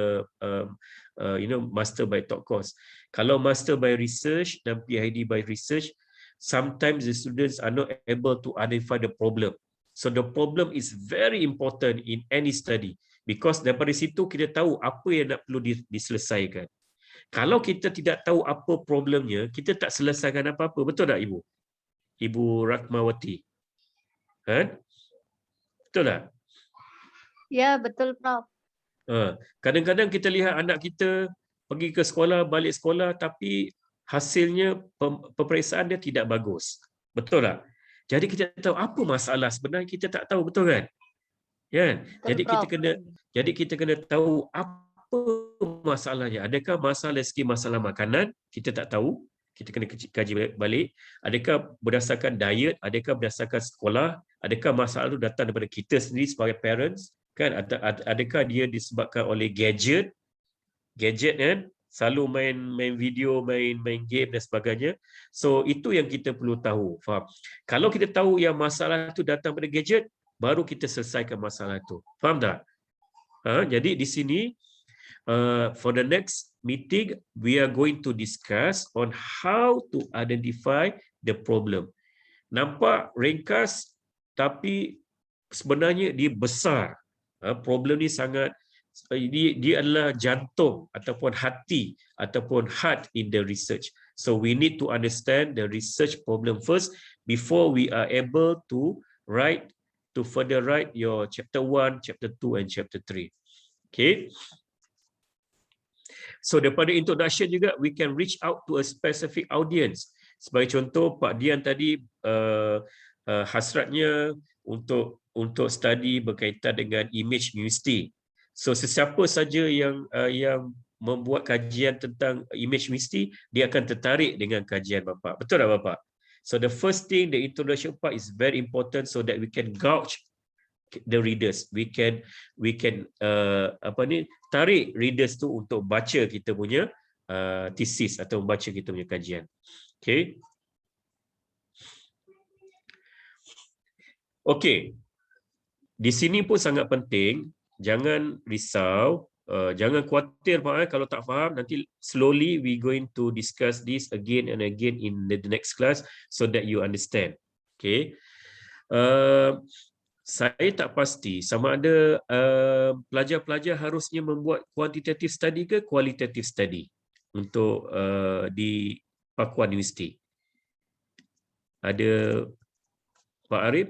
master by top course. Kalau master by research dan PhD by research, sometimes the students are not able to identify the problem. So the problem is very important in any study because daripada situ kita tahu apa yang nak perlu diselesaikan. Kalau kita tidak tahu apa problemnya, kita tak selesaikan apa-apa. Betul tak Ibu? Ibu Ratmawati. Kan? Betul tak? Ya, betul, Prof. Kadang-kadang kita lihat anak kita pergi ke sekolah, balik sekolah, tapi hasilnya peperiksaan dia tidak bagus. Betul tak? Jadi kita tahu apa masalah sebenarnya, kita tak tahu, betul kan? Ya. Jadi kita kena tahu apa masalahnya. Adakah masalah dari segi masalah makanan? Kita tak tahu. Kita kena kaji balik. Adakah berdasarkan diet? Adakah berdasarkan sekolah? Adakah masalah itu datang daripada kita sendiri sebagai parents? Kan? Adakah dia disebabkan oleh gadget kan? Selalu main video, main game dan sebagainya. So itu yang kita perlu tahu. Faham? Kalau kita tahu yang masalah itu datang daripada gadget, baru kita selesaikan masalah itu. Faham tak? Jadi di sini for the next meeting, we are going to discuss on how to identify the problem. Nampak ringkas, tapi sebenarnya dia besar. Problem ni sangat, dia adalah jantung ataupun hati ataupun heart in the research. So we need to understand the research problem first before we are able to further write your chapter 1, chapter 2 and chapter 3. Okay. So daripada introduction juga, we can reach out to a specific audience. Sebagai contoh, Pak Dian tadi hasratnya untuk study berkaitan dengan image university. So sesiapa saja yang membuat kajian tentang image university, dia akan tertarik dengan kajian Bapak. Betul tak Bapak? So the first thing, the introduction part is very important so that we can gauge the readers. We can tarik readers tu untuk baca kita punya thesis atau baca kita punya kajian. Okay. Okay. Di sini pun sangat penting, jangan risau, jangan khawatir Pak, kalau tak faham, nanti slowly we going to discuss this again and again in the next class so that you understand. Okay. Saya tak pasti sama ada pelajar-pelajar harusnya membuat quantitative study ke qualitative study untuk di Pakuan Universiti. Ada Pak Arif,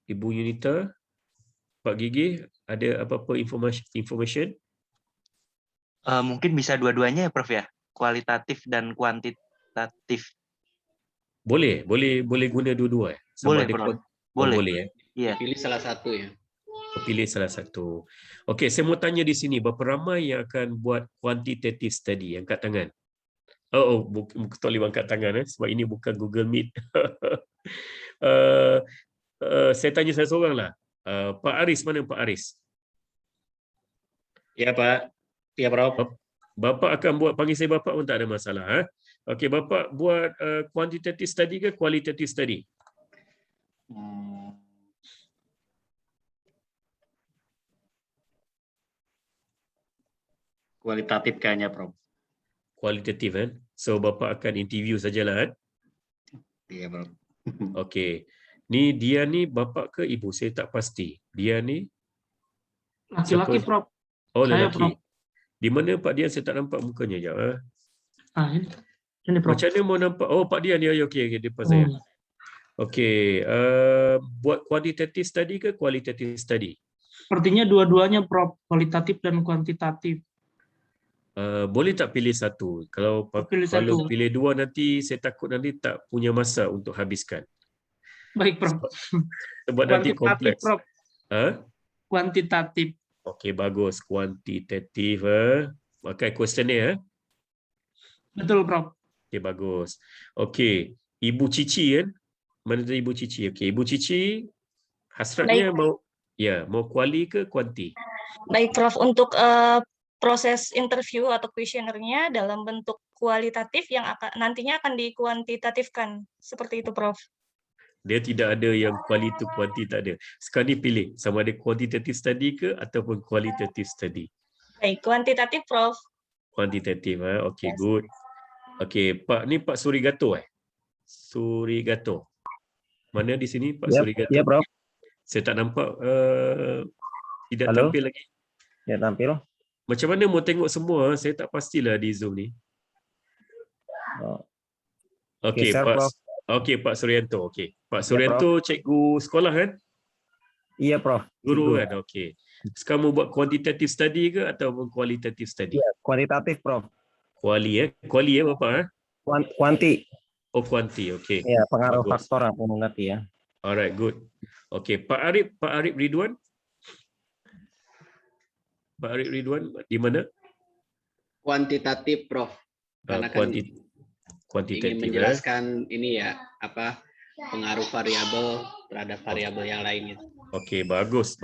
Ibu Yunita, Pak Gigi, ada apa-apa information? Mungkin bisa dua-duanya ya Prof ya, kualitatif dan kuantitatif. Boleh guna dua-dua. Boleh Prof. Boleh ya. Iya. Pilih salah satu ya. Pilih salah satu. Okey, saya mau tanya di sini, berapa ramai yang akan buat quantitative study? Angkat tangan. Bukan tak boleh angkat tangan sebab ini bukan Google Meet. Saya tanya saya seorang lah. Pak Aris, mana Pak Aris? Ya Pak. Ya Prof. Bapak akan buat, panggil saya Bapak pun tak ada masalah. Okey, Bapak buat quantitative study ke qualitative study? Kualitatif kayaknya Prof. Kualitatif kan? So Bapak akan interview sajalah kan? Iya Prof. Okey. Ni dia ni bapak ke ibu? Saya tak pasti. Dia ni Laki-laki Prof. Oh, Saya, lelaki. Prof. Di mana Pak Dian? Saya tak nampak mukanya je. Ini Prof. Macam mana mau nampak? Oh, Pak Dian ya, okey depan saya. Okey, buat quantitative study ke qualitative study? Sepertinya dua-duanya Prof, kualitatif dan kuantitatif. Boleh tak pilih satu? Kalau pilih dua nanti saya takut nanti tak punya masa untuk habiskan. Baik Prof. Sebab nanti kompleks. Prof. Kuantitatif. Okey, bagus. Kuantitatif. Pakai questionnaire. Betul Prof. Okey, bagus. Okey, Ibu Cici kan? Mana tu Ibu Cici? Okey, Ibu Cici hasratnya mau kuali ke kuanti? Baik, Prof. Untuk proses interview atau kuesionernya dalam bentuk kualitatif yang nantinya akan dikuantitatifkan. Seperti itu, Prof. Dia tidak ada yang kuali tu kuanti, tak ada. Sekarang ni pilih sama ada quantitative study ke ataupun qualitative study. Baik, kuantitatif, Prof. Kuantitatif, okey, Yes. good. Okey, Pak Surigato Surigato. Mana di sini Pak Surigato? Ya, Prof. Saya tak nampak tidak Halo? tampil lagi. Ya, tampil. Macam mana mau tengok semua? Saya tak pastilah di Zoom ni. Oh, Okey, geser, Pak. Prof. Okey, Pak Suryanto. Okey. Pak Ya, Suryanto cikgu sekolah kan? Iya, Prof. Guru Cikgu. kan? Okey. Sekarang mau buat quantitative study ke ataupun qualitative study? Iya, kualitatif, Prof. Kuali Bapak? Kuanti. Oh, kuanti. Okey. Iya, pengaruh Bagus. faktor aku mengerti ya. Alright, good. Okey, Pak Arif Ridwan. Pak Arif Ridwan di mana? Kuantitatif, Prof. Karena kan ingin Kuantitatif. menjelaskan ini ya, apa pengaruh variabel terhadap variabel yang lainnya. Okey, bagus.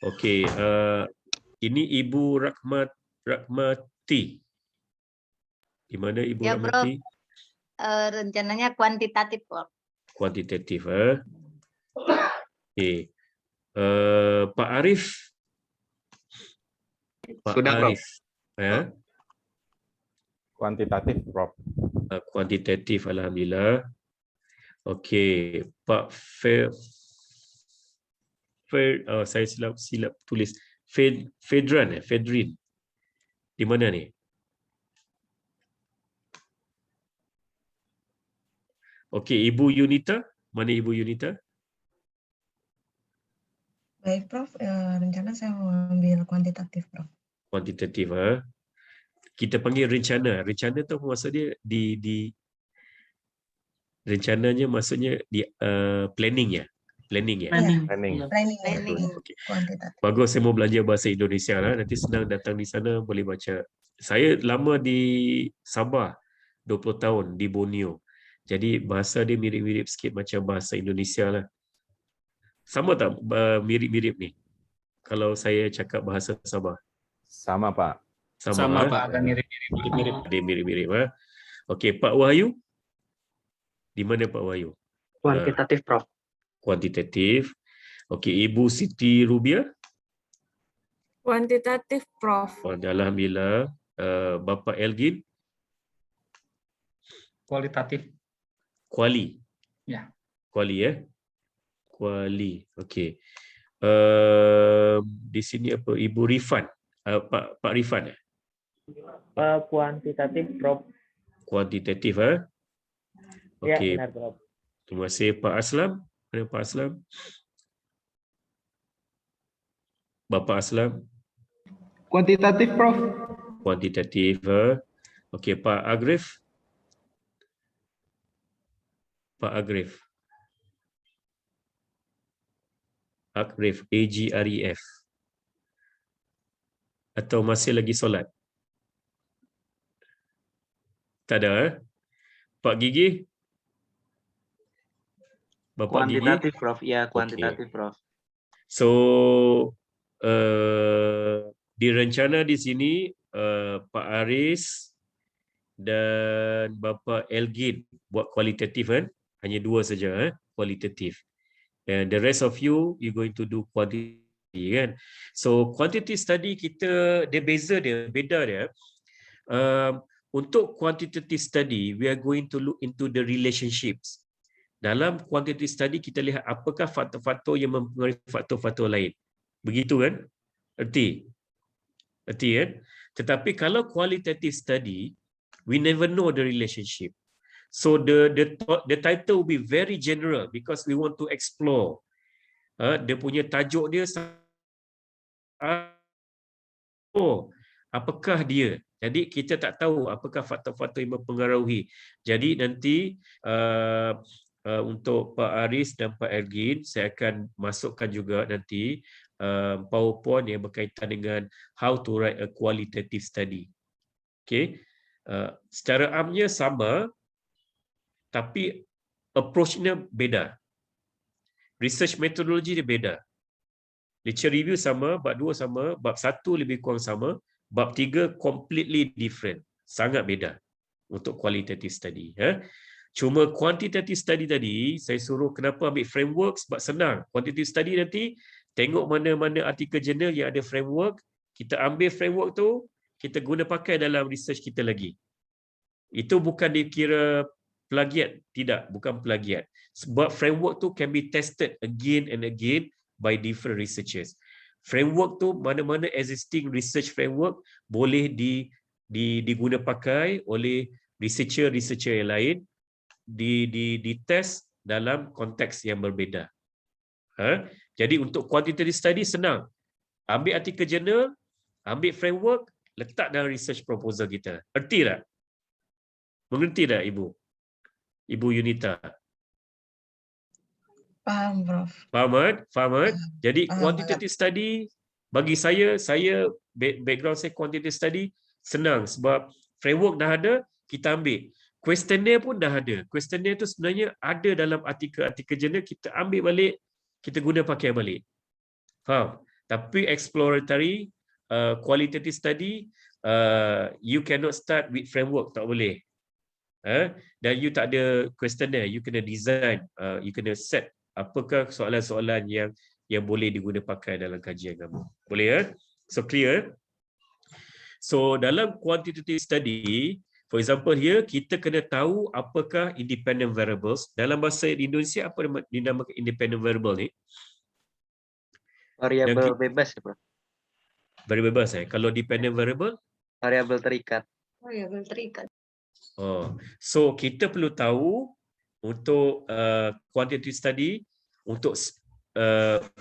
Okey, ini Ibu Rahmati. Di mana Ibu Ya, Prof. Rahmati? Rencananya kuantitatif, Prof. Kuantitatif. Okey. Pak Arif. Sudah, Prof. Kuantitatif, Prof. Kuantitatif, alhamdulillah. Okey, Pak saya silap tulis. Fedrin. Di mana ni? Okey, Ibu Yunita. Mana Ibu Yunita? Baik, Prof. Rencana saya mau ambil kuantitatif, Prof. Kuantitatif. Kita panggil rencana. Rencana tu maksud dia di rencananya maksudnya di planning ya. Planning. Planning. Okey. Kuantitatif. Bagus, saya mau belajar bahasa Indonesia lah. Nanti senang datang di sana boleh baca. Saya lama di Sabah, 20 tahun di Borneo. Jadi bahasa dia mirip-mirip sikit macam bahasa Indonesia lah. Sama tak mirip-mirip ni? Kalau saya cakap bahasa Sabah. Sama, Pak. Sama, Pak. Agak mirip-mirip. Dia mirip-mirip. Okey, Pak Wahyu. Di mana Pak Wahyu? Kuantitatif, Prof. Kuantitatif. Okey, Ibu Siti Rubia. Kuantitatif, Prof. Alhamdulillah. Bapa Elgin. Kualitatif. Kuali. Ya. Kuali ya. Kuali. Okey. Di sini apa? Ibu Rifan. Pak Rifan. Kuantitatif, Prof. Kuantitatif. Okey. Ya, benar, Prof. Terima kasih Pak Aslam. Mana Pak Aslam? Bapak Aslam. Kuantitatif, Prof. Kuantitatif. Okey, Pak Agrif. Pak Agrif. Agrif, AGREF. Atau masih lagi solat? Tak ada. Pak Gigi? Bapak Gigi? Kuantitatif, Prof. Ya, kuantitatif, Prof. So, direncana di sini Pak Aris dan Bapak Elgin buat kualitatif kan? Hanya dua saja kualitatif. And the rest of you going to do quantitative kan? So quantitative study kita dia beda dia. Untuk quantitative study we are going to look into the relationships. Dalam quantitative study kita lihat apakah faktor-faktor yang mempengaruhi faktor-faktor lain. Begitu kan? Erti kan? Tetapi kalau qualitative study we never know the relationship. So the title will be very general because we want to explore. Dia punya tajuk dia apakah dia? Jadi kita tak tahu apakah faktor-faktor yang mempengaruhi. Jadi nanti untuk Pak Aris dan Pak Elgin saya akan masukkan juga nanti PowerPoint yang berkaitan dengan how to write a qualitative study. Okay. Secara amnya sama, tapi approach-nya beda. Research methodology dia beda. Literature review sama, bab 2 sama, bab 1 lebih kurang sama, bab 3 completely different. Sangat beda untuk qualitative study. Cuma quantitative study tadi, saya suruh kenapa ambil framework sebab senang. Quantitative study nanti, tengok mana-mana artikel jurnal yang ada framework, kita ambil framework tu, kita guna pakai dalam research kita lagi. Itu bukan dikira plagiat, tidak, bukan plagiat. Sebab framework tu can be tested again and again by different researchers. Framework tu mana-mana existing research framework boleh diguna pakai oleh researcher yang lain, di test dalam konteks yang berbeza. Jadi untuk quantitative study senang. Ambil artikel jurnal, ambil framework, letak dalam research proposal kita. Erti tak? Mengerti tak Ibu? Ibu Yunita? Paham, Prof. Faham? Jadi Paham quantitative study bagi saya background saya quantitative study senang sebab framework dah ada, kita ambil. Questionnaire pun dah ada. Questionnaire tu sebenarnya ada dalam artikel-artikel jurnal, kita ambil balik, kita guna pakai balik. Faham? Tapi exploratory qualitative study you cannot start with framework, tak boleh. Dan you tak ada questionnaire, you kena design, you kena set apakah soalan-soalan yang boleh diguna pakai dalam kajian kamu. Boleh So clear? So dalam quantitative study, for example here, kita kena tahu apakah independent variables. Dalam bahasa Indonesia apa dinamakan independent variable ni? Variabel bebas ya, Prof. Variable bebas Kalau dependent variable? Variabel terikat. Variabel terikat. So kita perlu tahu untuk quantitative study, untuk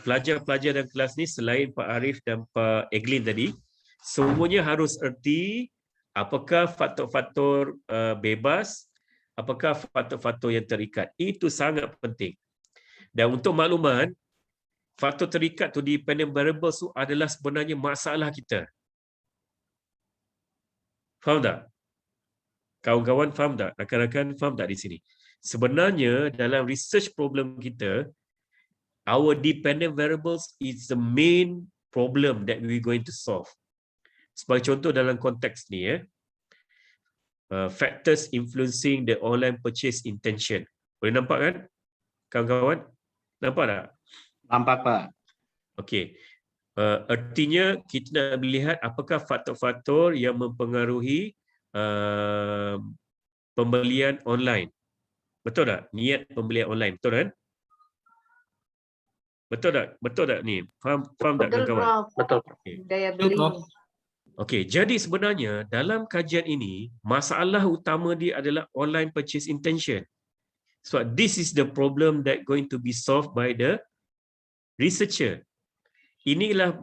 pelajar-pelajar dalam kelas ni selain Pak Arif dan Pak Eglin tadi, semuanya harus erti apakah faktor-faktor bebas, apakah faktor-faktor yang terikat. Itu sangat penting. Dan untuk makluman, faktor terikat tu dependent variables tu adalah sebenarnya masalah kita. Faham tak? Kawan-kawan faham tak? Rakan-rakan faham tak di sini? Sebenarnya dalam research problem kita, our dependent variables is the main problem that we're going to solve. Sebagai contoh dalam konteks ni, factors influencing the online purchase intention. Boleh nampak kan? Kawan-kawan? Nampak tak? Nampak, Pak. Okey. Artinya kita nak melihat apakah faktor-faktor yang mempengaruhi pembelian online. Betul tak? Niat pembelian online. Betul kan? Betul tak? Betul tak ni? Faham tak Betul, kawan-kawan? Prof. Betul. Daya beli. Okey, jadi sebenarnya dalam kajian ini, masalah utama dia adalah online purchase intention. So this is the problem that going to be solved by the researcher. Inilah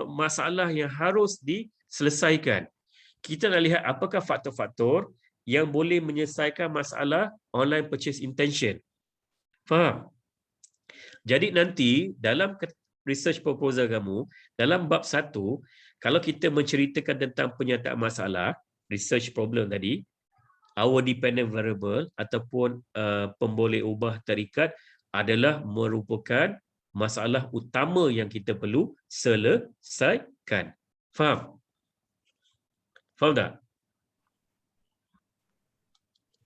masalah yang harus diselesaikan. Kita nak lihat apakah faktor-faktor yang boleh menyelesaikan masalah online purchase intention. Faham? Jadi nanti dalam research proposal kamu, dalam bab 1, kalau kita menceritakan tentang penyataan masalah, research problem tadi, our dependent variable ataupun pemboleh ubah terikat adalah merupakan masalah utama yang kita perlu selesaikan. Faham? Faham tak?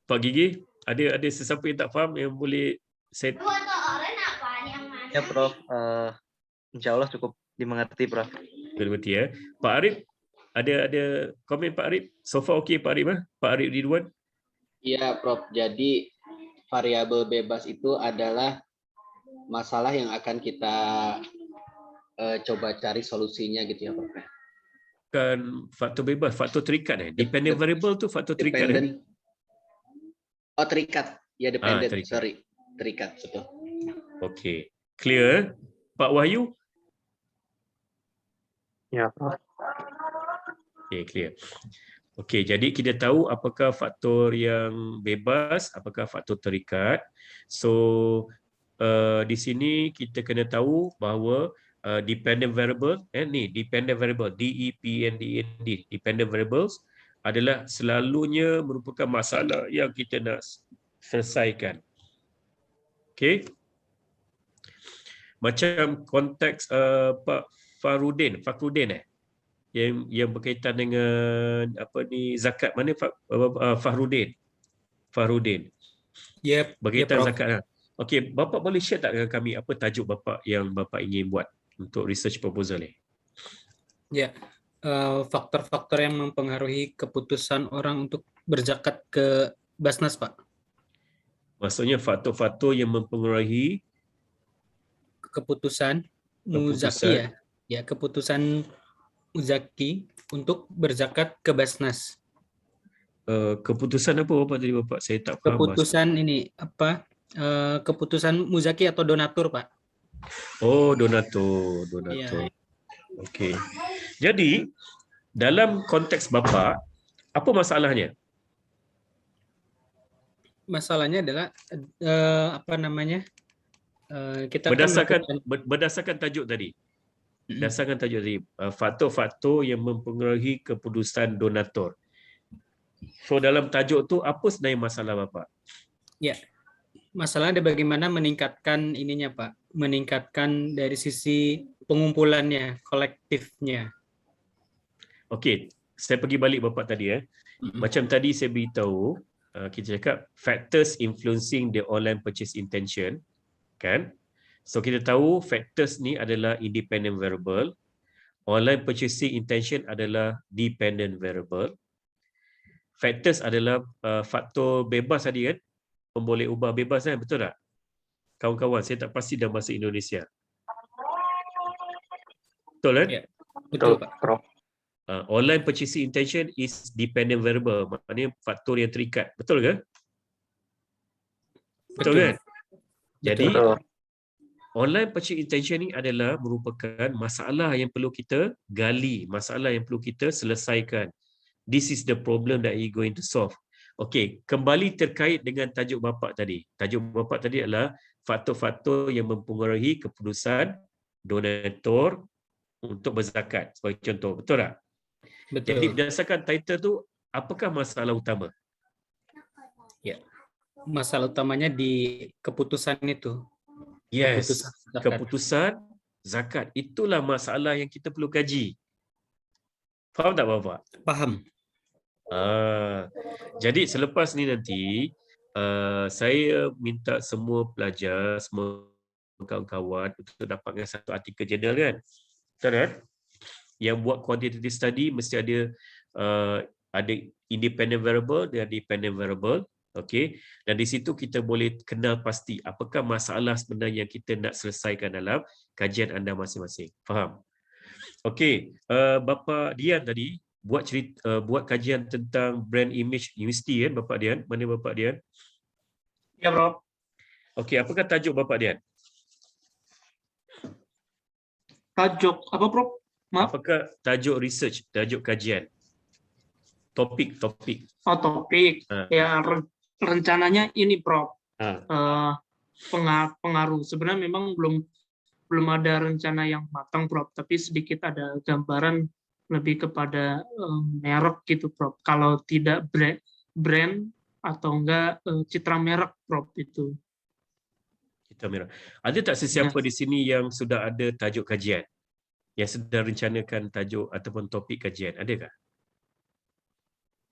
Pak Gigi, ada sesiapa yang tak faham yang boleh saya... Ya, Prof. Insya Allah cukup dimengerti, Prof. Berarti Pak Arif, ada komen Pak Arif? So far okey Pak Arif? Pak Arif Ridwan? Iya, Prof. Jadi variabel bebas itu adalah masalah yang akan kita coba cari solusinya gitu ya, Prof. Bukan faktor bebas, faktor terikat Dependent variable tu faktor terikat Dependent. Oh, terikat. Ya, dependent. terikat. Sorry. Terikat, betul. Okey. Clear? Pak Wahyu? Ya, Prof. Okey, clear. Okey, jadi kita tahu apakah faktor yang bebas, apakah faktor terikat. So, di sini kita kena tahu bahawa dependent variable, ni dependent variable, DEPENDENT, dependent variables adalah selalunya merupakan masalah yang kita nak selesaikan. Okey. Macam konteks Pak Fahrudin yang berkaitan dengan apa ni zakat, mana Fahrudin Yep, berkaitan Prof. zakat. Okey, Bapak boleh share tak dengan kami apa tajuk Bapak yang Bapak ingin buat untuk research proposal ni? Ya, faktor-faktor yang mempengaruhi keputusan orang untuk berzakat ke Basnas, Pak. Maksudnya faktor-faktor yang mempengaruhi Keputusan Muzaki ya. Ya, keputusan Muzaki untuk berzakat ke Basnas. Keputusan apa Bapak tadi Bapak? Saya tak faham. Keputusan ini apa? Keputusan Muzaki atau donatur, Pak. Oh, donatur. Iya. Okey. Jadi dalam konteks Bapak, apa masalahnya? Masalahnya adalah apa namanya? Kita Berdasarkan tajuk tadi. Berdasarkan tajuk tadi, faktor-faktor yang mempengaruhi keputusan donatur. So dalam tajuk tu apa sebenarnya masalah Bapak? Ya. Masalah ada bagaimana meningkatkan ininya, Pak. Meningkatkan dari sisi pengumpulannya, kolektifnya. Okey, saya pergi balik Bapak tadi Macam tadi saya beritahu, kita cakap factors influencing the online purchase intention, kan? So kita tahu factors ni adalah independent variable, online purchasing intention adalah dependent variable. Factors adalah faktor bebas tadi kan? Boleh ubah bebas kan, betul tak? Kawan-kawan, saya tak pasti dalam bahasa Indonesia. Betul kan? Ya, betul Pak. Prof. Online purchasing intention is dependent variable, maknanya faktor yang terikat. Betul ke? Betul kan? Jadi online purchasing intention ni adalah merupakan masalah yang perlu kita gali, masalah yang perlu kita selesaikan. This is the problem that you going to solve. Okey, kembali terkait dengan tajuk Bapak tadi. Tajuk Bapak tadi adalah faktor-faktor yang mempengaruhi keputusan donator untuk berzakat sebagai contoh. Betul tak? Betul. Jadi berdasarkan title tu, apakah masalah utama? Ya. Masalah utamanya di keputusan itu. Yes, keputusan zakat. Itulah masalah yang kita perlu kaji. Faham tak Bapak? Faham. Jadi selepas ni nanti saya minta semua pelajar, semua kawan-kawan untuk dapatkan satu artikel jurnal kan? Betul kan? Yang buat quantitative study mesti ada independent variable dan dependent variable. Okey, dan di situ kita boleh kenal pasti apakah masalah sebenarnya yang kita nak selesaikan dalam kajian anda masing-masing. Faham? Okey, Bapak Dian tadi buat kajian tentang brand image universiti kan Bapak Dian? Mana Bapak Dian? Ya, Prof. Okey, apakah tajuk Bapak Dian? Tajuk apa, Prof? Maaf. Apakah tajuk research, tajuk kajian? Topik. Oh, topik. Ya, rencananya ini, Prof. Pengaruh. Sebenarnya memang belum ada rencana yang matang, Prof. Tapi sedikit ada gambaran lebih kepada merek gitu, Prof. Kalau tidak brand atau enggak citra merek, Prof, itu. Citra merek. Ada tak sesiapa di sini yang sudah ada tajuk kajian? Yang sedang rencanakan tajuk ataupun topik kajian? Adakah?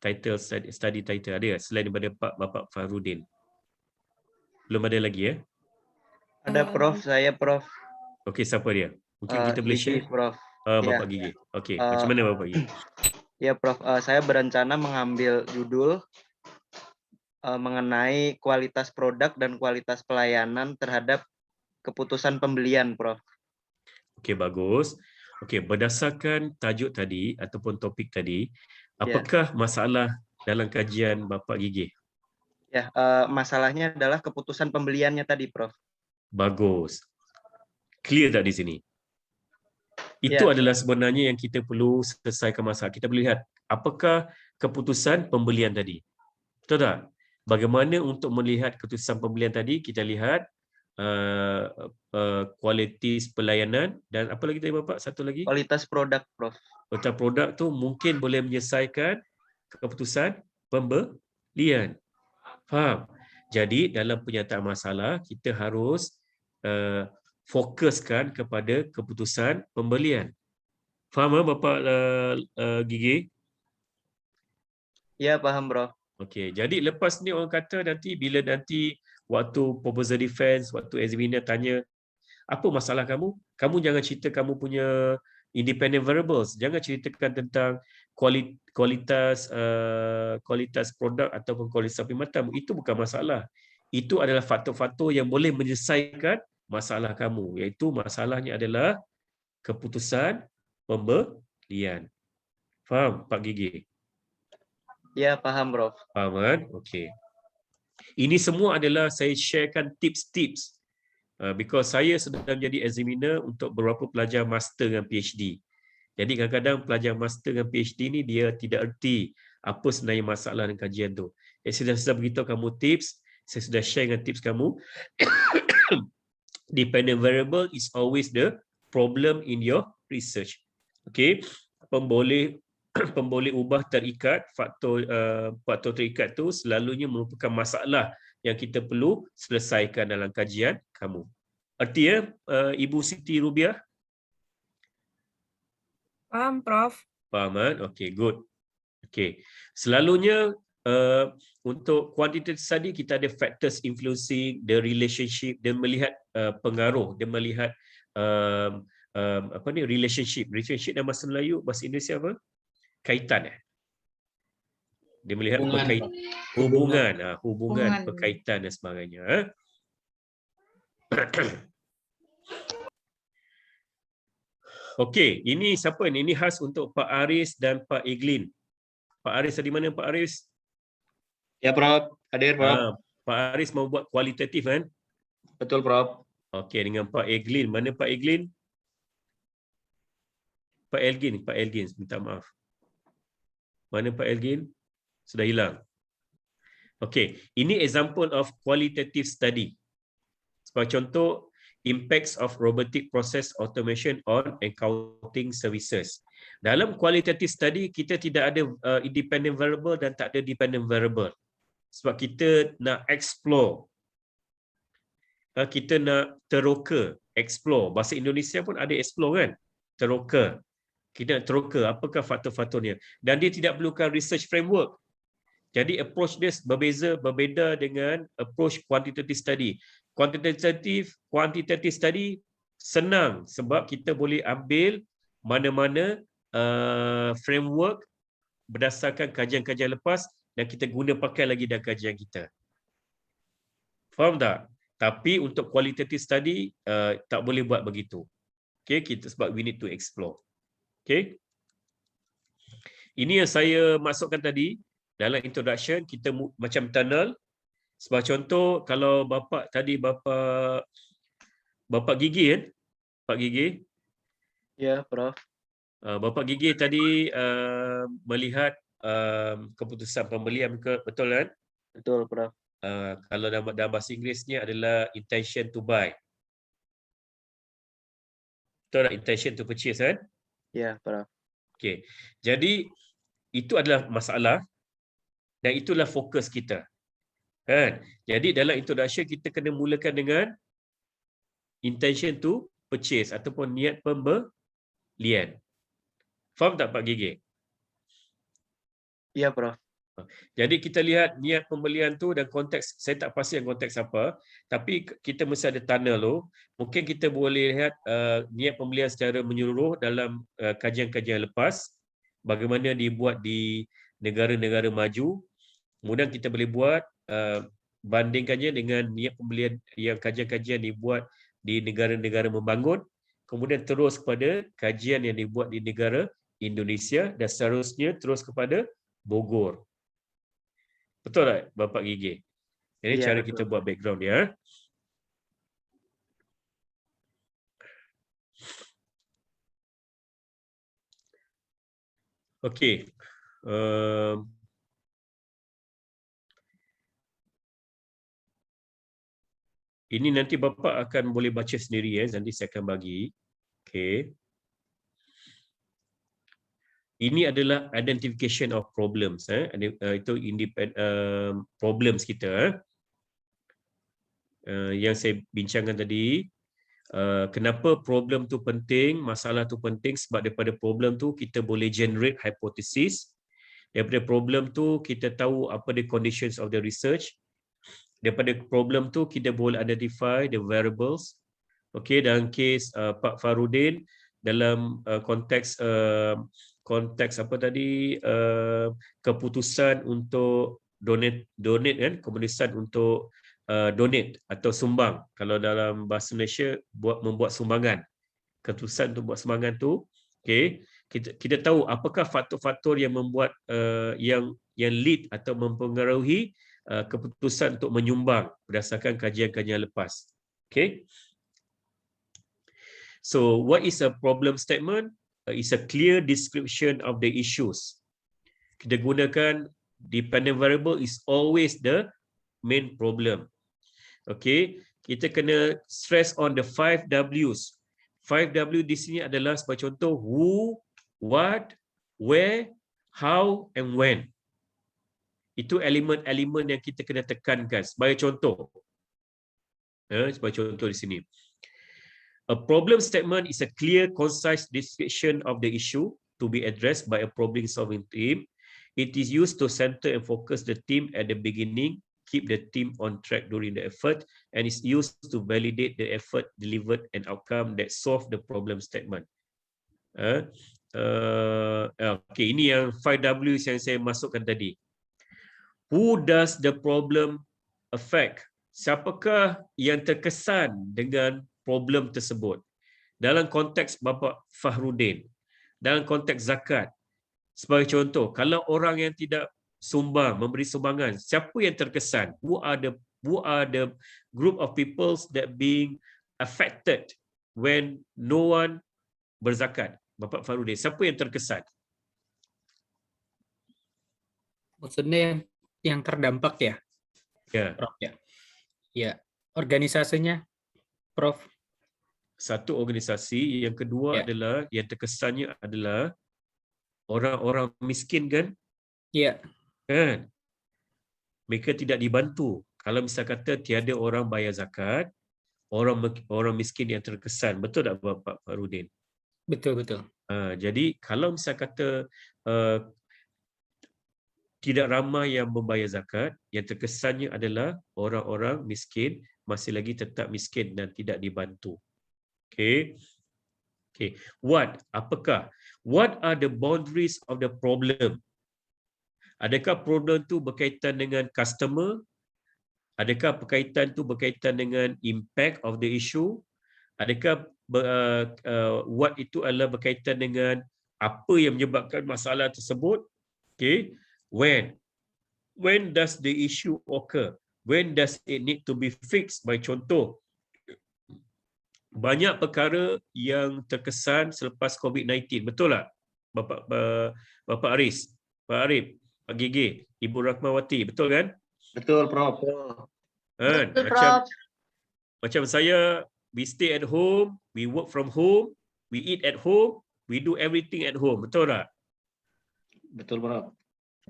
Title, study title ada selain daripada Bapak Fahrudin? Belum ada lagi ya? Ada Prof, saya Prof. Okey, siapa dia? Mungkin kita boleh share. Prof. Bapak Gigi. Okey, macam mana Bapak Gigi? Ya Prof, saya berencana mengambil judul mengenai kualitas produk dan kualitas pelayanan terhadap keputusan pembelian, Prof. Okey, bagus. Okey, berdasarkan tajuk tadi ataupun topik tadi, apakah masalah dalam kajian Bapak Gigi? Ya, masalahnya adalah keputusan pembeliannya tadi, Prof. Bagus. Clear tak di sini? Itu adalah sebenarnya yang kita perlu selesaikan masalah. Kita boleh lihat apakah keputusan pembelian tadi. Betul tak? Bagaimana untuk melihat keputusan pembelian tadi, kita lihat kualitas pelayanan dan apa lagi tadi Bapak? Satu lagi? Kualitas produk, Prof. Kualitas produk tu mungkin boleh menyelesaikan keputusan pembelian. Faham? Jadi dalam penyataan masalah kita harus fokuskan kepada keputusan pembelian. Faham Bapak Gigi? Ya, paham, Prof. Okey, jadi lepas ni orang kata bila nanti waktu proposal defense, waktu examiner tanya apa masalah kamu, kamu jangan cerita kamu punya independent variables, jangan ceritakan tentang kualitas produk ataupun kualitas perkhidmatan. Itu bukan masalah. Itu adalah faktor-faktor yang boleh menyelesaikan masalah kamu, iaitu masalahnya adalah keputusan pembelian. Faham Pak Gigi? Ya, paham, Prof. Faham kan? Okey. Ini semua adalah saya sharekan tips-tips because saya sedang jadi examiner untuk beberapa pelajar master dan PhD. Jadi kadang-kadang pelajar master dan PhD ni dia tidak erti apa sebenarnya masalah dan kajian tu. Saya sudah beritahu kamu tips, saya sudah share dengan tips kamu. Dependent variable is always the problem in your research. Okay, pemboleh ubah terikat, faktor terikat tu selalunya merupakan masalah yang kita perlu selesaikan dalam kajian kamu. Erti ya, Ibu Siti Rubiah? Paham, Prof. Faham kan? Okay, good. Okay, selalunya untuk quantitative study kita ada factors influencing the relationship, dan melihat pengaruh, dan melihat relationship dalam bahasa Melayu, bahasa Indonesia apa? Kaitan. Dia melihat hubungan, perkaitan dan sebagainya. Okey, ini siapa ni? Ini khas untuk Pak Aris dan Pak Eglin. Pak Aris di mana Pak Aris? Ya, Prof. Hadir, Prof. Pak Aris mau buat kualitatif kan? Betul, Prof. Okey, dengan Pak Eglin. Mana Pak Eglin? Pak Elgin, minta maaf. Mana Pak Elgin? Sudah hilang. Okey, ini example of qualitative study. Sebagai contoh, impacts of robotic process automation on accounting services. Dalam qualitative study, kita tidak ada independent variable dan tak ada dependent variable. Sebab kita nak explore. Kita nak teroka, explore. Bahasa Indonesia pun ada explore kan? Teroka. Kita nak teroka apakah faktor-faktornya. Dan dia tidak perlukan research framework. Jadi approach dia berbeza dengan approach quantitative study. Quantitative study senang sebab kita boleh ambil mana-mana framework berdasarkan kajian-kajian lepas dan kita guna pakai lagi dalam kajian kita. Faham tak? Tapi untuk qualitative study tak boleh buat begitu. Okay, kita sebab we need to explore. Okay. Ini yang saya masukkan tadi dalam introduction, kita macam tunnel. Sebagai contoh, kalau Bapak Gigi kan? Pak Gigi? Ya, Prof. Bapak Gigi tadi melihat keputusan pembelian, betul kan? Betul, Prof. Kalau dalam bahasa Inggerisnya adalah intention to buy. Betul tak? Intention to purchase kan? Ya, Prof. Okay. Jadi, itu adalah masalah dan itulah fokus kita. Kan? Jadi dalam introduction kita kena mulakan dengan intention to purchase ataupun niat pembelian. Faham tak Pak Gigi? Ya, Prof. Jadi kita lihat niat pembelian tu dan konteks, saya tak pasti yang konteks apa, tapi kita mesti ada tunnel tu. Mungkin kita boleh lihat niat pembelian secara menyeluruh dalam kajian-kajian lepas, bagaimana dibuat di negara-negara maju. Kemudian kita boleh buat bandingkannya dengan niat pembelian yang kajian-kajian dibuat di negara-negara membangun, kemudian terus kepada kajian yang dibuat di negara Indonesia dan seterusnya terus kepada Bogor. Betul tak Bapak Gigi? Ini Ya, cara betul. kita buat background dia. Okey. Ini nanti Bapak akan boleh baca sendiri ya. Nanti saya akan bagi. Okey. Ini adalah identification of problems. Itu problems kita. Yang saya bincangkan tadi. Kenapa problem tu penting, masalah tu penting, sebab daripada problem tu kita boleh generate hypothesis. Daripada problem tu kita tahu apa the conditions of the research. Daripada problem tu kita boleh identify the variables. Okey, dalam kes Pak Farudin dalam konteks apa tadi, keputusan untuk donate kan, keputusan untuk donate atau sumbang. Kalau dalam bahasa Malaysia membuat sumbangan. Keputusan untuk buat sumbangan tu, okey, kita tahu apakah faktor-faktor yang membuat yang lead atau mempengaruhi keputusan untuk menyumbang berdasarkan kajian-kajian lepas. Okay. So what is a problem statement? It's a clear description of the issues. Kita gunakan dependent variable is always the main problem. Okay. Kita kena stress on the 5 W's. 5 W di sini adalah sebagai contoh who, what, where, how and when. Itu elemen-elemen yang kita kena tekankan sebagai contoh. Sebagai contoh di sini. A problem statement is a clear, concise description of the issue to be addressed by a problem-solving team. It is used to center and focus the team at the beginning, keep the team on track during the effort, and is used to validate the effort delivered and outcome that solve the problem statement. Okay, ini yang 5W yang saya masukkan tadi. Who does the problem affect? Siapakah yang terkesan dengan problem tersebut? Dalam konteks Bapak Fahrudin, dalam konteks zakat. Sebagai contoh, kalau orang yang tidak sumbang, memberi sumbangan, siapa yang terkesan? Who are the group of people that being affected when no one berzakat? Bapak Fahrudin, siapa yang terkesan? Maksudnya yang terdampak ya? Ya. Prof ya. Ya, organisasinya, Prof. Satu organisasi, yang kedua adalah yang terkesannya adalah orang-orang miskin kan? Ya. Kan? Mereka tidak dibantu. Kalau misal kata tiada orang bayar zakat, orang miskin yang terkesan. Betul tak Bapak Farudin? Betul, betul. Jadi kalau misal kata tidak ramai yang membayar zakat, yang terkesannya adalah orang-orang miskin masih lagi tetap miskin dan tidak dibantu. Okay. Okay. What? Apakah? What are the boundaries of the problem? Adakah problem tu berkaitan dengan customer? Adakah berkaitan dengan impact of the issue? Adakah what itu adalah berkaitan dengan apa yang menyebabkan masalah tersebut? Okay. When does the issue occur? When does it need to be fixed? By contoh, banyak perkara yang terkesan selepas COVID-19. Betul tak? Bapak Aris, Pak Arif, Pak Gigi, Ibu Rahmawati, betul kan? Betul, Prof. Kan? Betul, Prof. Macam saya, we stay at home, we work from home, we eat at home, we do everything at home. Betul tak? Betul, Prof.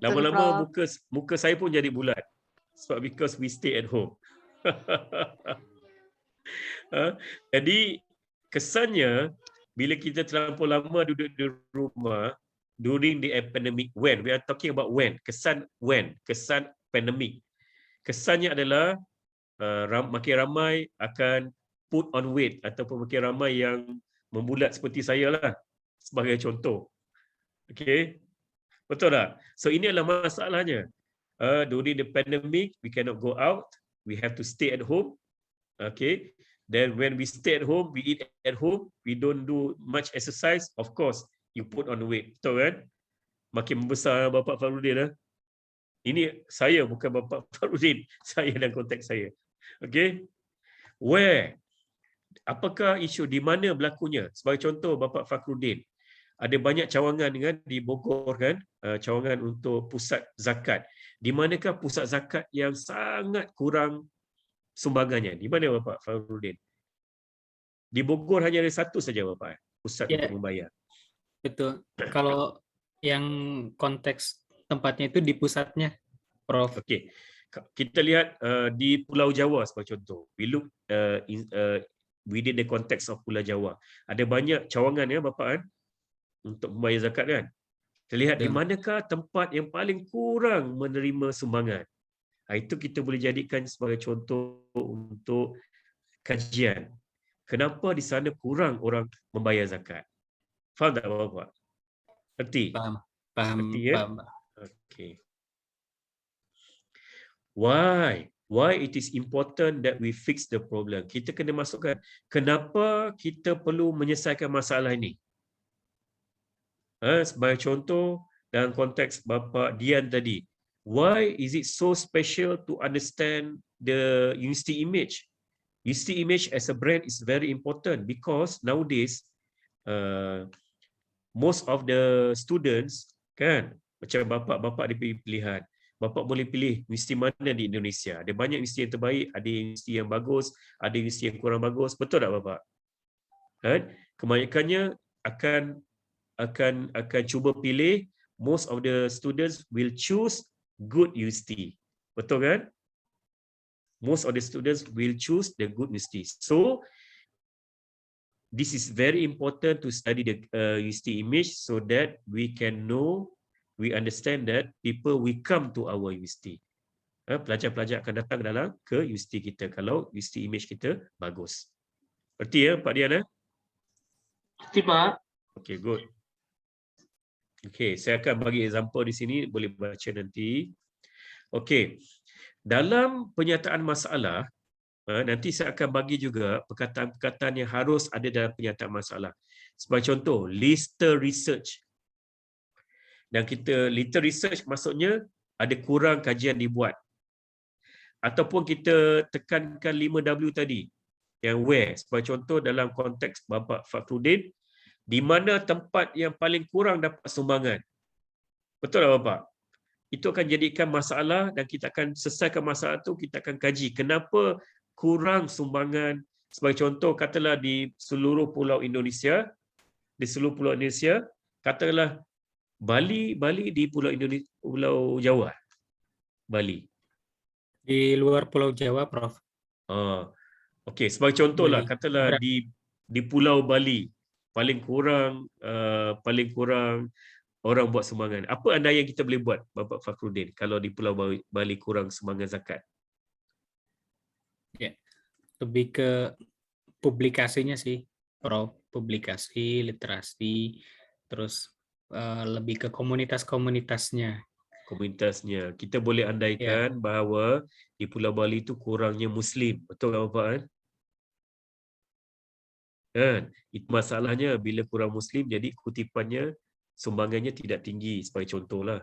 Lama-lama muka saya pun jadi bulat. Sebab because we stay at home. Jadi kesannya bila kita terlampau lama duduk di rumah during the pandemic, when we are talking about when, kesan pandemic, kesannya adalah makin ramai akan put on weight ataupun makin ramai yang membulat seperti saya lah sebagai contoh. Okay, betul tak? So ini adalah masalahnya. During the pandemic we cannot go out, we have to stay at home. Okay, then when we stay at home, we eat at home, we don't do much exercise, of course you put on weight. Betul kan? Makin membesar Bapak Farudin lah. Ini saya, bukan Bapak Farudin, saya dalam konteks saya. Okay, where? Apakah isu, di mana berlakunya? Sebagai contoh Bapak Fakrudin, ada banyak cawangan kan di Bogor kan, cawangan untuk pusat zakat. Di manakah pusat zakat yang sangat kurang sumbangannya? Di mana Bapak Farudin? Di Bogor hanya ada satu saja Bapak, pusat untuk membayar. Betul. Kalau yang konteks tempatnya itu di pusatnya, Prof. Okey. Kita lihat di Pulau Jawa sebagai contoh. We look within the context of Pulau Jawa. Ada banyak cawangan ya Bapak kan untuk membayar zakat kan. Kita lihat di Betul. manakah tempat yang paling kurang menerima sumbangan. Itu kita boleh jadikan sebagai contoh untuk kajian. Kenapa di sana kurang orang membayar zakat? Faham tak Bapak? Erti? Paham, paham, Erti ya? paham, Pak. Okey. Why it is important that we fix the problem. Kita kena masukkan kenapa kita perlu menyelesaikan masalah ini. Sebagai contoh dalam konteks Bapak Dian tadi. Why is it so special to understand the University Image? University Image as a brand is very important because nowadays most of the students kan macam Bapak diberi pilihan. Bapak boleh pilih universiti mana di Indonesia. Ada banyak universiti yang terbaik, ada universiti yang bagus, ada universiti yang kurang bagus. Betul tak Bapak? Kan? Kebanyakannya akan cuba pilih, most of the students will choose good university. Betul kan? Most of the students will choose the good university. So this is very important to study the university image so that we can know, we understand that people will come to our university. Pelajar-pelajar akan datang ke universiti kita kalau university image kita bagus. Berarti ya Pak Dian? Berarti Pak. Okay, good. Okay, saya akan bagi example di sini, boleh baca nanti. Okay, dalam penyataan masalah, nanti saya akan bagi juga perkataan-perkataan yang harus ada dalam penyataan masalah. Sebagai contoh, lister research. Dan kita lister research maksudnya ada kurang kajian dibuat. Ataupun kita tekankan 5W tadi, yang where. Sebagai contoh dalam konteks Bapak Fakhruddin, di mana tempat yang paling kurang dapat sumbangan. Betul tak Bapak? Itu akan jadikan masalah dan kita akan selesaikan masalah itu, kita akan kaji kenapa kurang sumbangan. Sebagai contoh, katalah di seluruh pulau Indonesia, katalah Bali di pulau Indonesia, Pulau Jawa. Bali. Di luar Pulau Jawa, Prof. Okey, sebagai contohlah, Bali. katalah di Pulau Bali paling kurang orang buat sumbangan. Apa andaian kita boleh buat, Bapak Fakhruddin, kalau di Pulau Bali kurang sumbangan zakat? Ya, lebih ke publikasinya sih, Prof. Publikasi, literasi, terus lebih ke komunitasnya. Kita boleh andaikan bahawa di Pulau Bali itu kurangnya Muslim. Betul tak Bapak? Kan? Itu masalahnya bila kurang Muslim, jadi kutipannya, sumbangannya tidak tinggi, sebagai contohlah.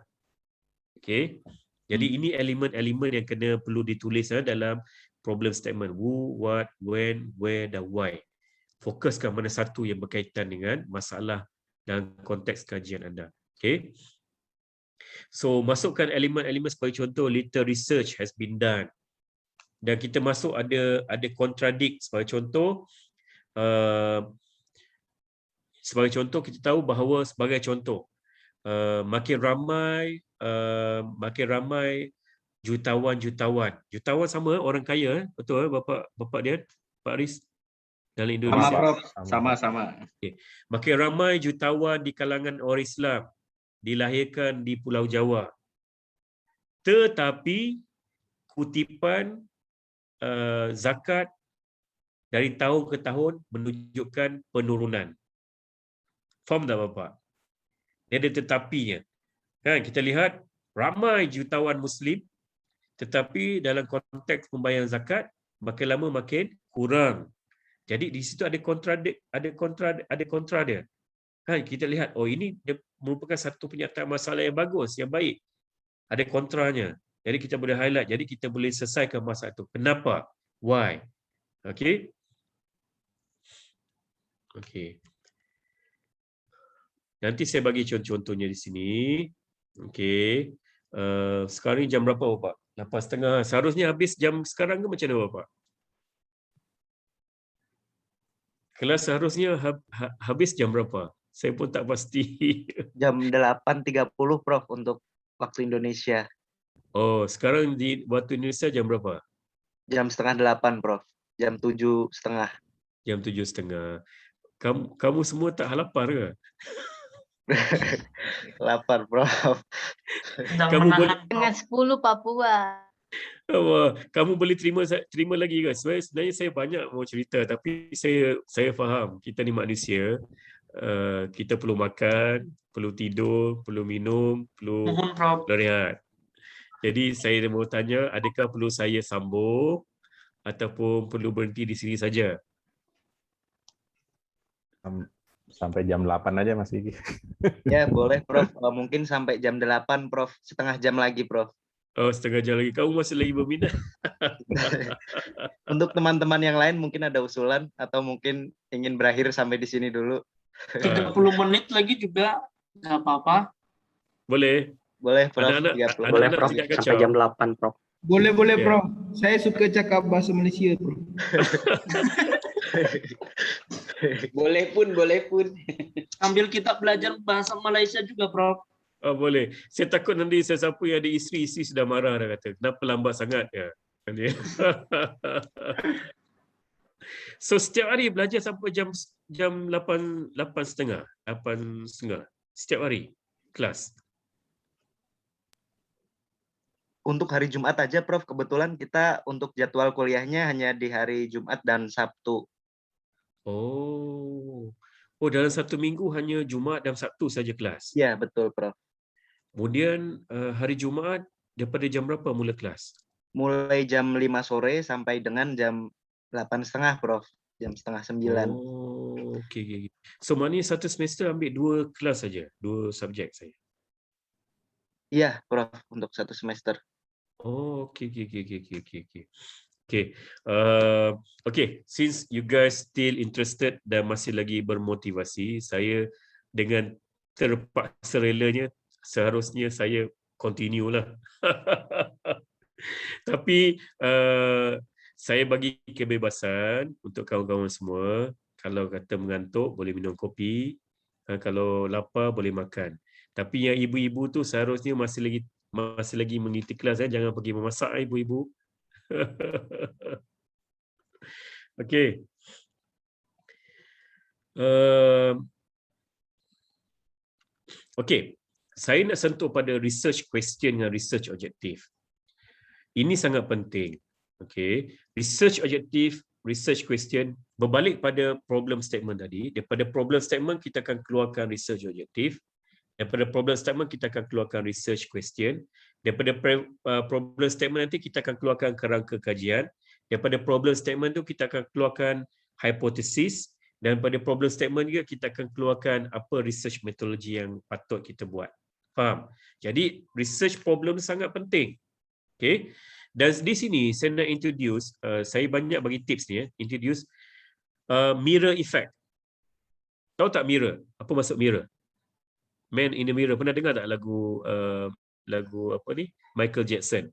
Okey. Jadi ini elemen-elemen yang perlu ditulis dalam problem statement. Who, what, when, where dan why. Fokuskan mana satu yang berkaitan dengan masalah dan konteks kajian anda. Okey. So masukkan elemen-elemen sebagai contoh, little research has been done. Dan kita masuk ada contradict sebagai contoh. Sebagai contoh kita tahu bahawa makin ramai jutawan sama orang kaya, betul Bapak dia Pak Aris dalam Indonesia. Sama Prof, sama. Okay. Makin ramai jutawan di kalangan orang Islam dilahirkan di Pulau Jawa. Tetapi kutipan zakat dari tahun ke tahun menunjukkan penurunan. Faham tak Bapak? Dia ada tetapinya. Kan kita lihat ramai jutawan Muslim, tetapi dalam konteks pembayaran zakat makin lama makin kurang. Jadi di situ ada kontra dia. Kan kita lihat, oh ini dia merupakan satu penyataan masalah yang bagus, yang baik. Ada kontranya. Jadi kita boleh highlight. Jadi kita boleh selesaikan masalah itu. Kenapa? Why? Okey. Okey. Nanti saya bagi contoh-contohnya di sini. Okey. Sekarang ni jam berapa Bapak? 8.30. Seharusnya habis jam sekarang ke macam mana Bapak? Kelas seharusnya habis jam berapa? Saya pun tak pasti. Jam 8.30 Prof untuk waktu Indonesia. Oh, sekarang di waktu Indonesia jam berapa? Jam 7:30 Prof. Jam 7:30. Jam 7:30. Kamu semua tak lapar ke? Lapar Prof. Sedang Kamu boleh menahan, Prof. Dengan 10 Papua. kamu boleh terima lagi ke? Sebenarnya saya banyak mau cerita, tapi saya faham kita ni manusia, kita perlu makan, perlu tidur, perlu minum, perlu Mohon, Prof. rehat. Jadi saya mau tanya, adakah perlu saya sambung ataupun perlu berhenti di sini saja? Sampai jam 8 aja Mas Gigi. Ya, boleh Prof. Mungkin sampai jam 8 Prof. Setengah jam lagi Prof. Oh, setengah jam lagi. Kamu masih lagi berminat? Untuk teman-teman yang lain mungkin ada usulan atau mungkin ingin berakhir sampai di sini dulu. 30 menit lagi juga nggak apa-apa. Boleh. Boleh Prof. Anak-anak 30. Boleh, anak-anak Prof. tidak Sampai kacau. jam 8, Prof. Boleh, Ya. Prof. Saya suka cakap bahasa Malaysia, Prof. Boleh pun. Sambil kita belajar bahasa Malaysia juga, Prof. Oh, boleh. Saya takut nanti sesiapa yang ada isteri sudah marah dah kata. Kenapa lambat sangat? Ya. So setiap hari belajar sampai jam 8.30. Setiap hari kelas. Untuk hari Jumat aja Prof. Kebetulan kita untuk jadwal kuliahnya hanya di hari Jumat dan Sabtu. Oh, dalam satu minggu hanya Jumaat dan Sabtu saja kelas. Ya, betul Prof. Kemudian hari Jumaat daripada jam berapa mula kelas? Mulai jam 5 sore sampai dengan jam 8.30 Prof. Jam 8:30. Oh, okey. So maknanya satu semester ambil 2 kelas saja, 2 subjek saja. Iya Prof. Untuk satu semester. Oh, okey. Okay, since you guys still interested dan masih lagi bermotivasi, saya dengan terpaksa relanya seharusnya saya continue lah. Tapi saya bagi kebebasan untuk kawan-kawan semua. Kalau kata mengantuk boleh minum kopi, kalau lapar boleh makan. Tapi yang ibu-ibu tu seharusnya masih lagi mengikuti kelas, jangan pergi memasak ibu-ibu. Okey. Okey. Saya nak sentuh pada research question dan research objective. Ini sangat penting. Okey. Research objective, research question, berbalik pada problem statement tadi. Daripada problem statement kita akan keluarkan research objective. Daripada problem statement kita akan keluarkan research question. Daripada problem statement nanti kita akan keluarkan kerangka kajian. Daripada problem statement tu kita akan keluarkan hipotesis, dan pada problem statement juga kita akan keluarkan apa research metodologi yang patut kita buat. Faham? Jadi research problem sangat penting. Okay? Dan di sini saya nak introduce, saya banyak bagi tips ni, introduce mirror effect. Tahu tak mirror? Apa maksud mirror? Man in the Mirror. Pernah dengar tak lagu apa ni? Michael Jackson.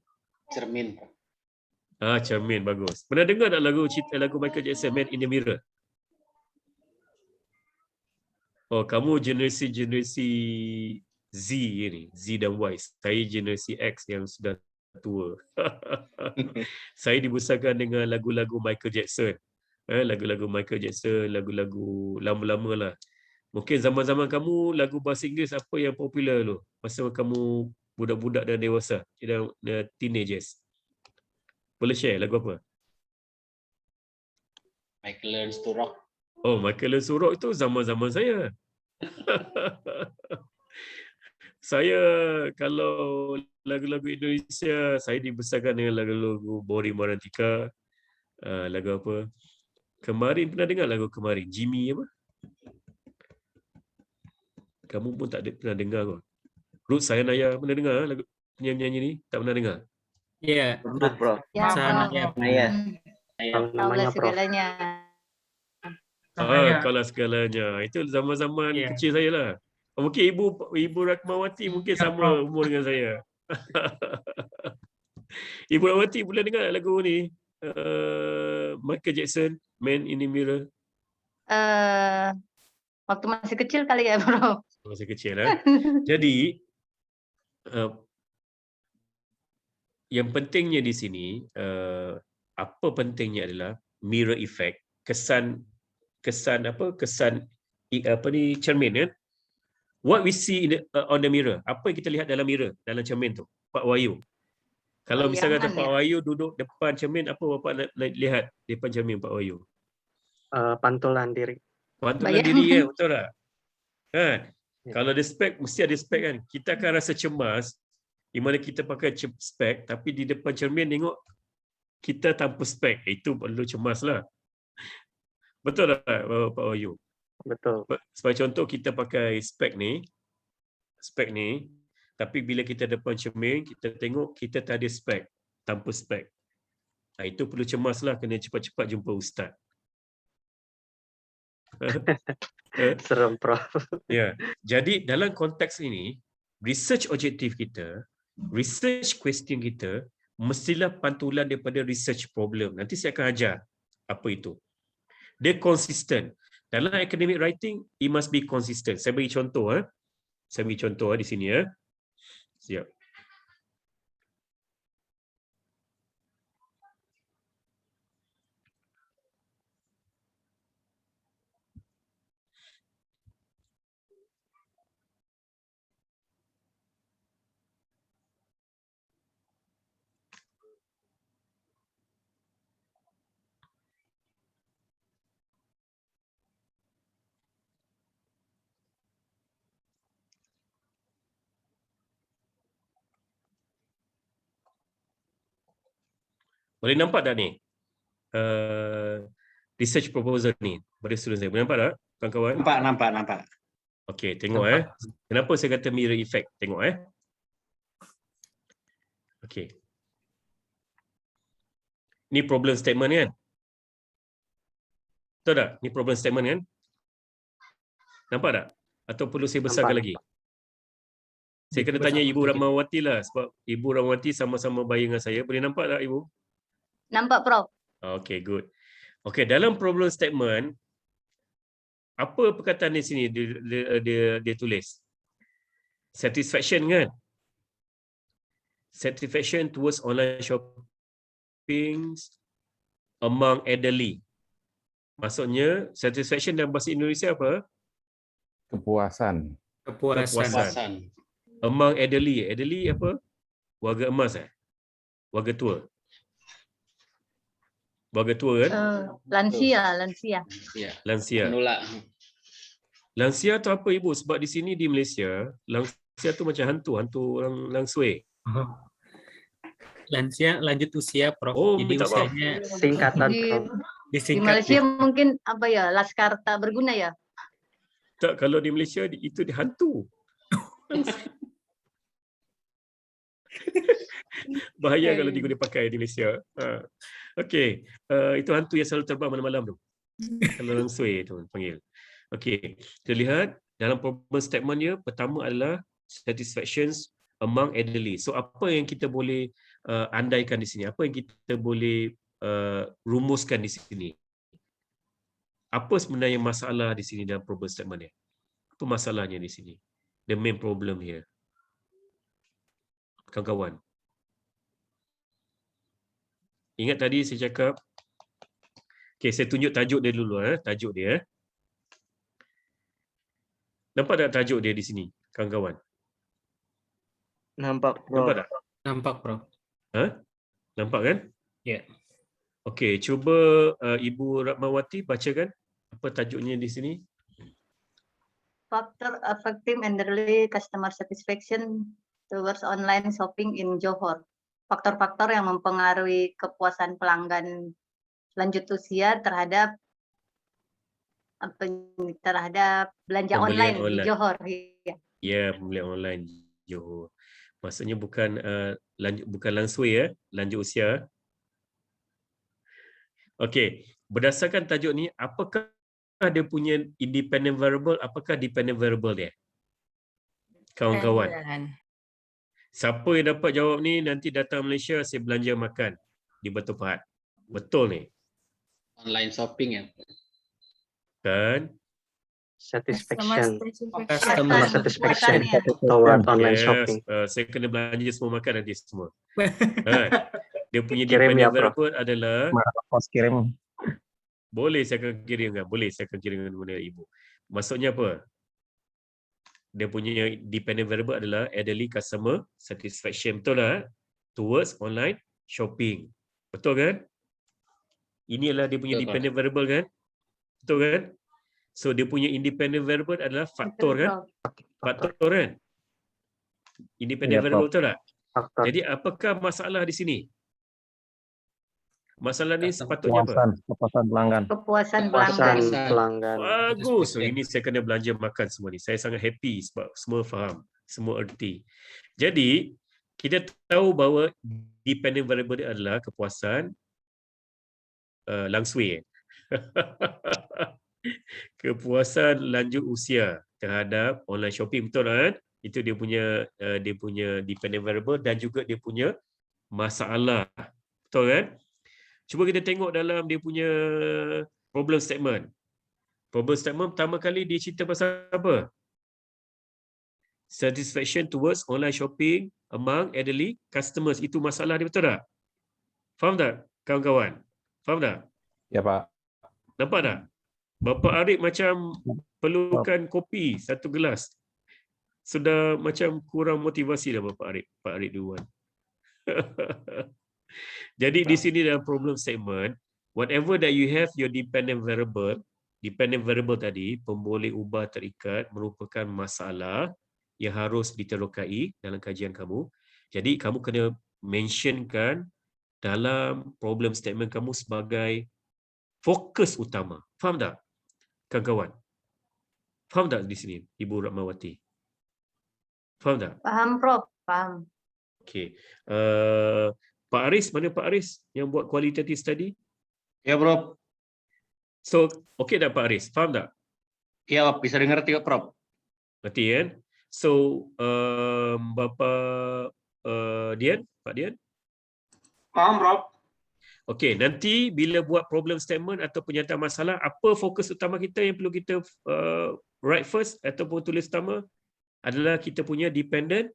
Cermin. Cermin, bagus. Pernah dengar tak lagu Michael Jackson, Man in the Mirror? Oh, kamu generasi Z ni, Z dan Y. Saya generasi X yang sudah tua. Saya dibesarkan dengan lagu-lagu Michael Jackson. Lagu-lagu Michael Jackson, lagu-lagu lama-lama lah. Mungkin zaman-zaman kamu lagu bahasa Inggeris apa yang popular dulu? Masa kamu budak-budak dan dewasa, teenagers. Boleh share lagu apa? Michael Learns to Rock. Oh, Michael Learns to Rock itu zaman-zaman saya. Saya kalau lagu-lagu Indonesia, saya dibesarkan dengan lagu-lagu Bori Marantika. Lagu apa? Kemarin, pernah dengar lagu Kemarin? Jimmy apa? Kamu pun tak pernah dengar kot. Ruth Sahanaya pernah dengar lagu penyanyi ni? Tak pernah dengar? Iya, Pernah Prof. Ya, Sahanaya. Prof. Iya. Yang Taulah namanya, Prof. segalanya. Kalau segalanya. Itu zaman-zaman Ya. kecil saya lah. Mungkin Ibu Ratmawati mungkin Ya, sama Prof. umur dengan saya. Ibu Ratmawati pernah dengar lagu ni? Michael Jackson, Man in the Mirror. Waktu masih kecil kali ya, Prof. Masih kecil. Jadi, yang pentingnya di sini, apa pentingnya adalah mirror effect, kesan cermin kan. What we see on the mirror, apa yang kita lihat dalam mirror, dalam cermin tu, Pak Wahyu. Kalau misalnya kata Bayangan Pak ya. Wahyu duduk depan cermin, apa Bapak nak lihat depan cermin Pak Wahyu? Pantulan diri. Pantulan diri ya, Bayangan. betul tak? Kan? Ya. Kalau ada spek, mesti ada spek kan. Kita akan rasa cemas di mana kita pakai spek, tapi di depan cermin tengok kita tanpa spek. Itu perlu cemas lah. Betul tak Pak Wahyu? Betul. Sebagai contoh, kita pakai spek ni, tapi bila kita depan cermin, kita tengok kita tak ada spek, tanpa spek. Itu perlu cemas lah, kena cepat-cepat jumpa ustaz. Serem, Prof. Ya, jadi dalam konteks ini, research objektif kita, research question kita, mestilah pantulan daripada research problem. Nanti saya akan ajar apa itu. Dia konsisten. Dalam academic writing, it must be consistent. Saya beri contoh. Saya beri contoh di sini. Siap. Boleh nampak tak ni? Research proposal ni pada student saya. Boleh nampak tak kawan-kawan? Nampak. Okey, tengok Kenapa saya kata mirror effect? Tengok Okey. Ni problem statement kan? Betul tak? Ni problem statement kan? Nampak tak? Atau perlu saya besarkan lagi? Saya kena tanya Ibu Rahmawati lah, sebab Ibu Rahmawati sama-sama bayar dengan saya. Boleh nampak tak Ibu? Nampak, Prof. Okay, good. Okay, dalam problem statement, apa perkataan di sini dia tulis? Satisfaction kan? Satisfaction towards online shopping among elderly. Maksudnya, satisfaction dalam bahasa Indonesia apa? Kepuasan. Among elderly. Elderly apa? Warga emas warga tua. Warga tua kan? Lansia. Menolak. Lansia tu apa Ibu? Sebab di sini di Malaysia, lansia tu macam hantu orang langsui. Lansia lanjut usia, Prof. Oh, Jadi minta maaf. usianya Singkatan, Prof. Di disingkat. Malaysia mungkin apa ya, laskar tak berguna ya? Tak, kalau di Malaysia itu di hantu. Bahaya kalau dia pakai di Malaysia. Okey, itu hantu yang selalu terbang malam-malam tu. Kalau langsui tu panggil. Okey, kita lihat dalam problem statement dia, pertama adalah satisfactions among elderly. So apa yang kita boleh andaikan di sini? Apa yang kita boleh rumuskan di sini? Apa sebenarnya masalah di sini dalam problem statement ni? Apa masalahnya di sini? The main problem here. Kawan-kawan. Ingat tadi saya cakap, okay, saya tunjuk tajuk dia dulu. Tajuk dia. Nampak tak tajuk dia di sini, kawan-kawan? Nampak, Prof. Nampak tak? Nampak, Prof. Nampak kan? Ya. Okey, cuba Ibu Rahmawati bacakan apa tajuknya di sini. Factor affecting elderly customer satisfaction towards online shopping in Johor. Faktor-faktor yang mempengaruhi kepuasan pelanggan lanjut usia terhadap belanja Pembelian online di Johor. Ya, pembelian online di Johor. Maksudnya bukan langsui lanjut usia. Okey, berdasarkan tajuk ni, apakah dia punya independent variable, apakah dependent variable dia? Kawan-kawan. Siapa yang dapat jawab ni, nanti datang Malaysia, saya belanja makan di Batu Pahat. Betul ni? Online shopping ya. Kan? Satisfaction. Customer satisfaction Kepuasannya. toward online Yes, shopping. saya kena belanja semua makan nanti semua. Dia punya Kirim ya, dependent Prof. variable adalah Kos kirim. boleh saya akan kirimkan, boleh saya akan kirimkan kepada ibu. Maksudnya apa? Dia punya dependent variable adalah elderly customer satisfaction, betul lah? Towards online shopping. Betul kan? Ini adalah dia punya Betul, dependent variable kan? Betul kan? So dia punya independent variable adalah faktor kan? Faktor kan? Independent Ya, variable Prof. betul tak? Faktor. Jadi apakah masalah di sini? Masalah ni sepatutnya apa? Kepuasan pelanggan. Kepuasan Kepuasan pelanggan. pelanggan. Bagus. So, ini saya kena belanja makan semua ni. Saya sangat happy sebab semua faham, semua erti. Jadi kita tahu bahawa dependent variable dia adalah kepuasan langsui. Kepuasan lanjut usia terhadap online shopping, betul kan? Itu dia punya dependent variable dan juga dia punya masalah. Betul kan? Cuba kita tengok dalam dia punya problem statement. Problem statement pertama kali dia cerita pasal apa? Satisfaction towards online shopping among elderly customers. Itu masalah dia, betul tak? Faham tak kawan-kawan? Faham tak? Ya, Pak. Nampak tak? Bapak Arif macam perlukan kopi satu gelas. Sudah macam kurang motivasi dah Bapak Arif. Pak Arif duluan. Jadi di sini dalam problem statement, whatever that you have your dependent variable tadi, pemboleh ubah terikat merupakan masalah yang harus diterokai dalam kajian kamu. Jadi kamu kena mentionkan dalam problem statement kamu sebagai fokus utama. Faham tak, kawan-kawan? Faham tak di sini, Ibu Ratmawati? Faham tak? Paham, Prof. Paham. Okey. Pak Aris, mana Pak Aris yang buat qualitative study? Ya, Prof. So, okey tak Pak Aris? Faham tak? Ya, bisa dengar tidak, Prof? Berarti kan? So, Bapak Dian, Pak Dian? Paham, Prof. Okey, nanti bila buat problem statement atau pernyataan masalah, apa fokus utama kita yang perlu kita write first ataupun tulis utama adalah kita punya dependent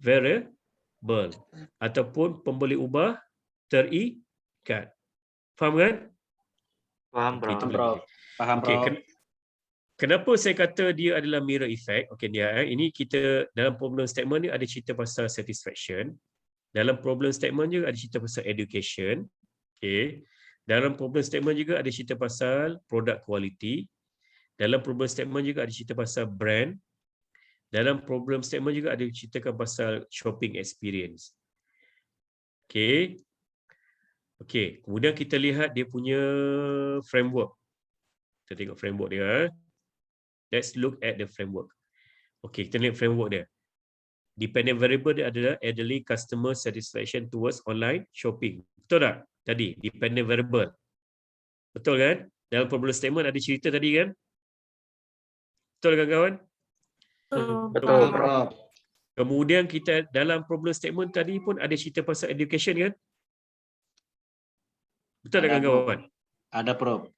variable ataupun pemboleh ubah terikat. Faham kan? Paham, Okey, itu Prof. boleh. Paham, Okey, Prof. kenapa saya kata dia adalah mirror effect? Okey, dia ini kita dalam problem statement ni ada cerita pasal satisfaction. Dalam problem statement juga ada cerita pasal education. Okay. Dalam problem statement juga ada cerita pasal product quality. Dalam problem statement juga ada cerita pasal brand. Dalam problem statement juga ada ceritakan pasal shopping experience. Okay. Okay. Kemudian kita lihat dia punya framework. Kita tengok framework dia. Let's look at the framework. Okay, kita lihat framework dia. Dependent variable dia adalah elderly customer satisfaction towards online shopping. Betul tak? Tadi, dependent variable. Betul kan? Dalam problem statement ada cerita tadi kan? Betul kan kawan? Betul, Prof. Kemudian kita dalam problem statement tadi pun ada cerita pasal education kan? Betul tak Ada, kawan-kawan? Ada, Prof.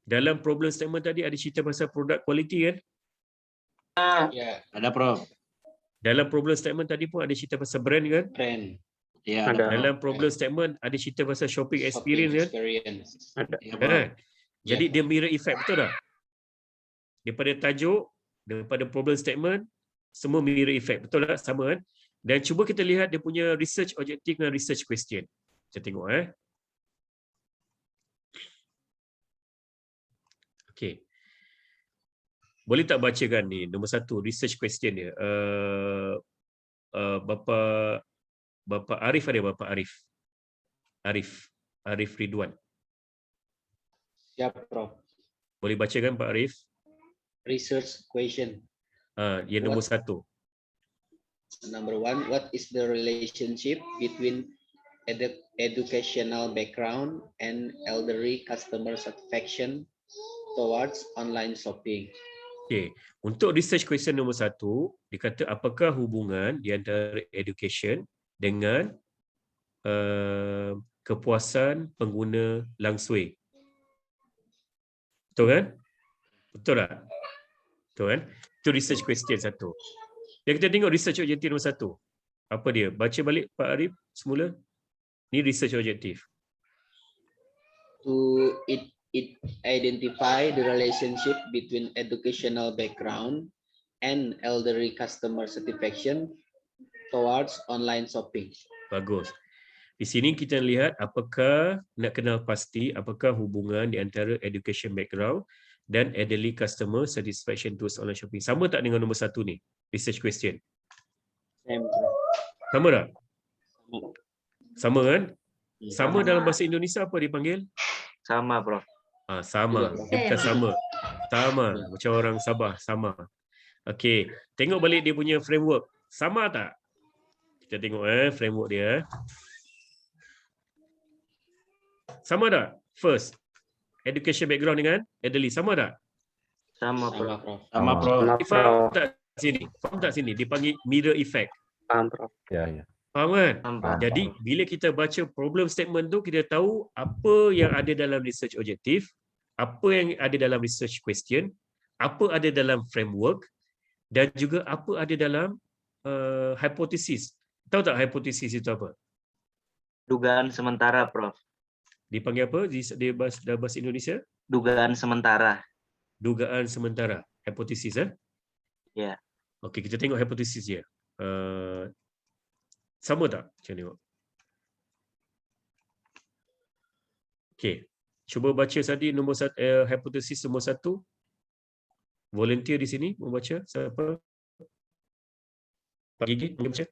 Dalam problem statement tadi ada cerita pasal product quality kan? Ya, ada, Prof. Dalam problem statement tadi pun ada cerita pasal brand kan? Brand. Ya, Ada. Prof. Dalam problem statement ada cerita pasal shopping experience kan? Experience. Ada. Ya, Prof. Kan? Jadi Ya. dia mirror effect, betul tak? Daripada tajuk, daripada problem statement, semua mirror effect, betul tak? Sama kan? Dan cuba kita lihat dia punya research objective dan research question. Kita tengok Okey. Boleh tak bacakan ni nombor 1 research question dia? Bapak Arif ada, Bapak Arif Ridwan. Siap, Prof. Boleh bacakan Pak Arif? Research question. Yang nombor 1. Number 1, what is the relationship between educational background and elderly customer satisfaction towards online shopping? Okay. Untuk research question nombor 1, dikata apakah hubungan di antara education dengan kepuasan pengguna langsui. Betul kan? Betul tak? Betul kan? Itu research question satu. Yang kita tengok research objective nombor 1. Apa dia? Baca balik Pak Arif semula. Ni research objective. To identify the relationship between educational background and elderly customer satisfaction towards online shopping. Bagus. Di sini kita lihat apakah nak kenal pasti apakah hubungan di antara education background dan elderly customer satisfaction towards online shopping. Sama tak dengan nombor 1 ni? Research question. Sama tak? Sama kan? Sama dalam bahasa Indonesia apa dipanggil? Sama, Prof. Sama. Dia bukan sama. Sama. Macam orang Sabah. Sama. Okey. Tengok balik dia punya framework. Sama tak? Kita tengok framework dia. Sama tak? First, education background dengan elderly. Sama tak? Sama, Prof. Sama, Prof. Faham tak sini? Faham tak sini? Dipanggil mirror effect. Paham, Prof. Ya. Faham kan? Paham. Jadi bila kita baca problem statement tu, kita tahu apa yang ada dalam research objective, apa yang ada dalam research question, apa ada dalam framework, dan juga apa ada dalam hypothesis. Tahu tak hypothesis itu apa? Dugaan sementara, Prof. Dipanggil apa di dalam bahasa Indonesia? Dugaan sementara. Dugaan sementara. Hypothesis, Ya. Okey, kita tengok hypothesis dia. Sama tak? Macam tengok. Okey. Cuba baca tadi nombor hypothesis nombor 1. Volunteer di sini membaca. Siapa? Pak Gigi, baca.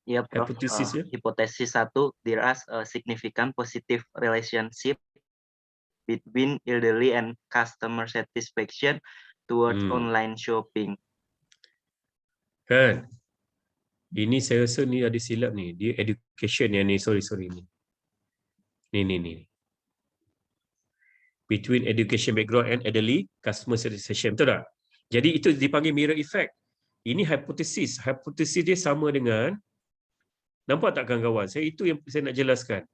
Ya, Prof. Hypothesis ya. Hipotesis 1, there is a significant positive relationship between elderly and customer satisfaction towards online shopping. Kan? Ini saya rasa ni ada silap ni. Dia education yang ni. Sorry ni. Ni. Between education background and elderly customer satisfaction. Betul tak? Jadi itu dipanggil mirror effect. Ini hypothesis. Hypothesis dia sama dengan, nampak tak kawan-kawan? Itu yang saya nak jelaskan.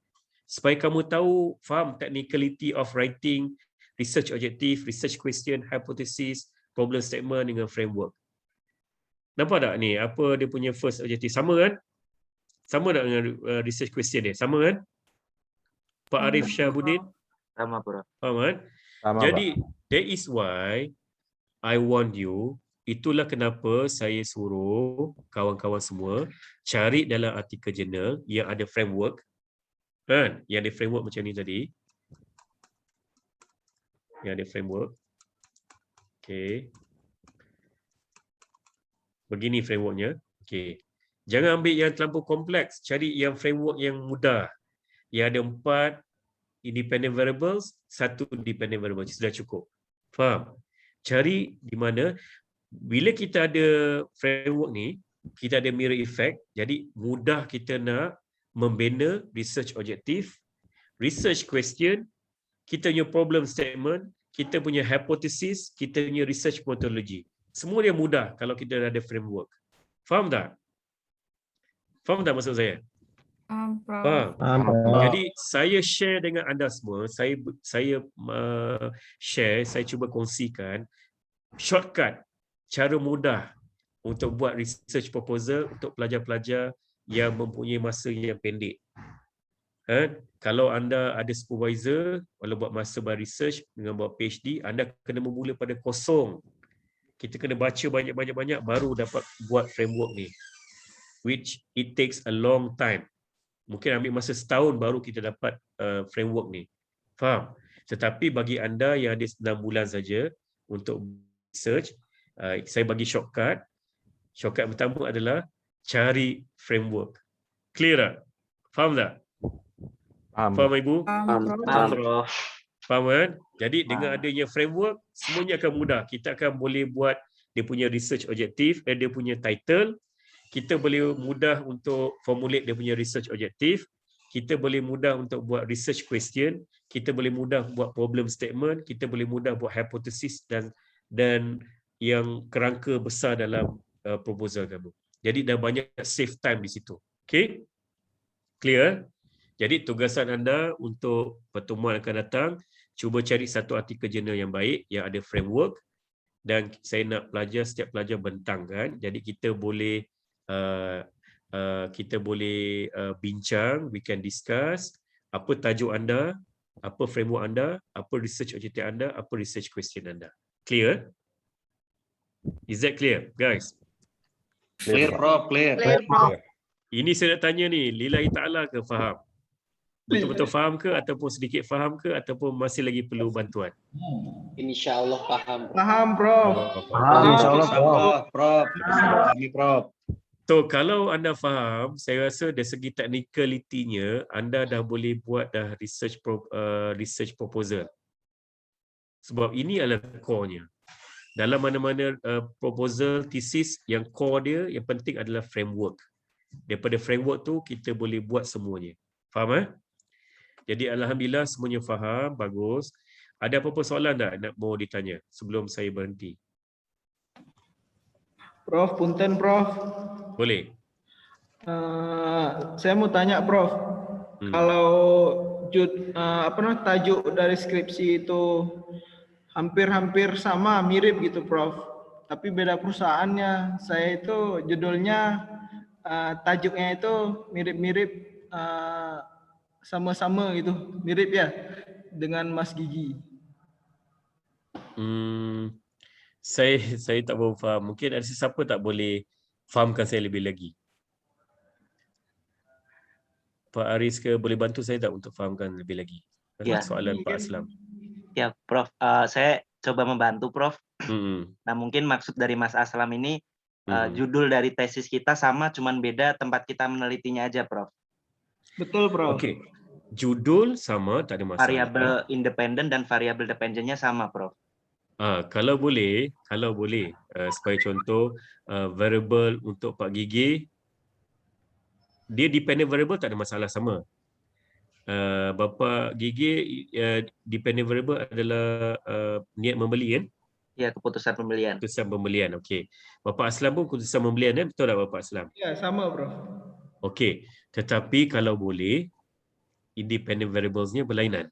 Supaya kamu tahu, faham technicality of writing, research objective, research question, hypothesis, problem statement dengan framework. Nampak tak ni? Apa dia punya first objective? Sama kan? Sama tak dengan research question dia? Sama kan? Pak Arif Syahuddin? Sama, Prof. Faham kan? Sama, Jadi, that is why I want you, itulah kenapa saya suruh kawan-kawan semua cari dalam artikel jurnal yang ada framework, kan? Yang ada framework macam ni tadi. Yang ada framework. Okey. Begini frameworknya. Okey. Jangan ambil yang terlalu kompleks, cari yang framework yang mudah. Yang ada 4 independent variables, 1 dependent variable, sudah cukup. Faham? Cari di mana bila kita ada framework ni, kita ada mirror effect, jadi mudah kita nak membina research objective, research question, kita punya problem statement, kita punya hypothesis, kita punya research methodology. Semua dia mudah kalau kita ada framework. Faham tak? Faham tak maksud saya? Faham. Jadi saya share dengan anda semua, saya share, saya cuba kongsikan shortcut, cara mudah untuk buat research proposal untuk pelajar-pelajar yang mempunyai masa yang pendek. Kalau anda ada supervisor, kalau buat masa buat research dengan buat PhD, anda kena memula pada kosong. Kita kena baca banyak-banyak baru dapat buat framework ni. Which it takes a long time. Mungkin ambil masa setahun baru kita dapat framework ni. Faham? Tetapi bagi anda yang ada 9 bulan saja untuk research, saya bagi shortcut. Shortcut pertama adalah cari framework. Clear tak? Faham tak? Faham Ibu? Paham, Prof. Faham kan? Jadi dengan adanya framework, semuanya akan mudah. Kita akan boleh buat dia punya research objective, dia punya title. Kita boleh mudah untuk formulate dia punya research objective. Kita boleh mudah untuk buat research question. Kita boleh mudah buat problem statement. Kita boleh mudah buat hypothesis dan yang kerangka besar dalam proposal kamu. Jadi dah banyak save time di situ. Okay? Clear? Jadi tugasan anda untuk pertemuan akan datang, cuba cari satu artikel jurnal yang baik, yang ada framework, dan saya nak pelajar, setiap pelajar bentangkan. Jadi kita boleh bincang, we can discuss apa tajuk anda, apa framework anda, apa research objective anda, apa research question anda. Clear? Is that clear, guys? Clear, Prof. Clear. Clear, Prof. Ini saya nak tanya ni, lillahi ta'ala ke faham? Betul-betul faham ke, ataupun sedikit faham ke, ataupun masih lagi perlu bantuan? Insya Allah paham. Paham, Prof. Insyaallah, Prof. Prof. Kami, Prof. So, kalau anda faham, saya rasa dari segi technicality-nya, anda dah boleh buat dah research proposal. Sebab ini adalah core-nya. Dalam mana-mana proposal, thesis, yang core dia, yang penting adalah framework. Daripada framework tu, kita boleh buat semuanya. Faham? Jadi alhamdulillah semuanya faham, bagus. Ada apa-apa soalan tak nak mau ditanya sebelum saya berhenti? Prof, punten, Prof. Boleh. Saya mau tanya, Prof. Kalau tajuk dari skripsi itu hampir-hampir sama, mirip gitu, Prof. Tapi beda perusahaannya. Saya itu judulnya, tajuknya itu mirip-mirip, sama-sama gitu, mirip ya dengan Mas Gigi. Saya tak boleh faham. Mungkin ada sesiapa tak boleh fahamkan saya lebih lagi. Pak Aris ke boleh bantu saya tak untuk fahamkan lebih lagi? Ya. Soalan Pak Aslam. Ya, Prof. Saya coba membantu, Prof. Nah, mungkin maksud dari Mas Aslam ini judul dari tesis kita sama, cuman beda tempat kita menelitinya aja, Prof. Betul, Prof. Oke. Judul sama, tak ada masalah. Variabel independen dan variabel dependentnya sama, Prof. Kalau boleh, sebagai contoh, variable untuk Pak Gigi, dia dependent variable tak ada masalah sama. Bapa Gigi, dependent variable adalah niat membeli kan? Ya, keputusan pembelian. Keputusan pembelian, okey. Bapa Aslam pun keputusan pembelian kan? Betul tak Bapa Aslam? Ya, sama, Prof. Okey, tetapi kalau boleh, independent variables-nya berlainan.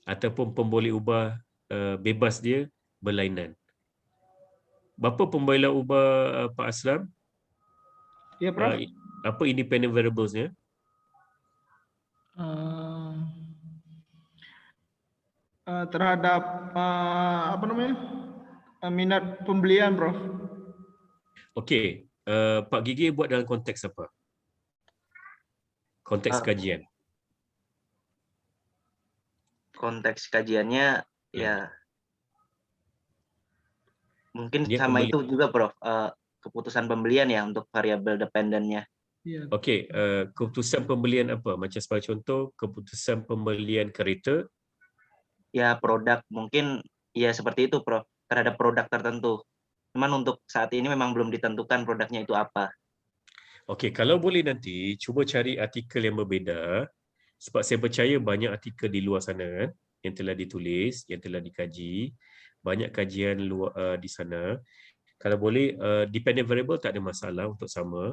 Ataupun pemboleh ubah bebas dia berlainan. Berapa pemboleh ubah Pak Aslam? Ya, Prof. Apa independent variables-nya? Terhadap minat pembelian, Prof. Okey, Pak Gigi buat dalam konteks apa? Konteks kajian. Konteks kajiannya ya mungkin Dia sama pembeli. itu juga, Prof. Keputusan pembelian ya untuk variabel dependennya. Okey, keputusan pembelian apa? Macam sebagai contoh, keputusan pembelian kereta. Ya, produk mungkin ya seperti itu, Prof. Terhadap produk tertentu. Cuman untuk saat ini memang belum ditentukan produknya itu apa. Okey, kalau boleh nanti cuba cari artikel yang berbeza, sebab saya percaya banyak artikel di luar sana kan, yang telah ditulis, yang telah dikaji, banyak kajian luar di sana. Kalau boleh, dependent variable tak ada masalah untuk sama,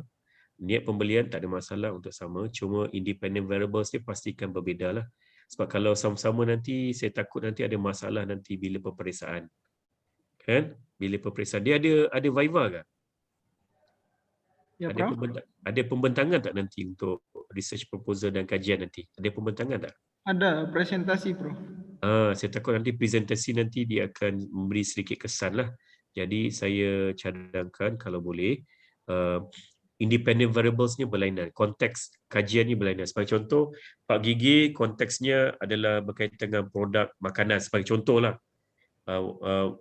niat pembelian tak ada masalah untuk sama, cuma independent variables ni pastikan berbeza lah. Sebab kalau sama-sama nanti, saya takut nanti ada masalah nanti bila peperiksaan. Kan? Bila peperiksaan. Dia ada viva ke? Ya, Ada pembentangan tak nanti untuk research proposal dan kajian nanti? Ada pembentangan tak? Ada presentasi, Prof. Saya takut nanti presentasi nanti dia akan memberi sedikit kesan lah. Jadi saya cadangkan kalau boleh, independent variables-nya berlainan, konteks kajiannya berlainan. Sebagai contoh, Pak Gigi konteksnya adalah berkaitan dengan produk makanan. Sebagai contoh lah.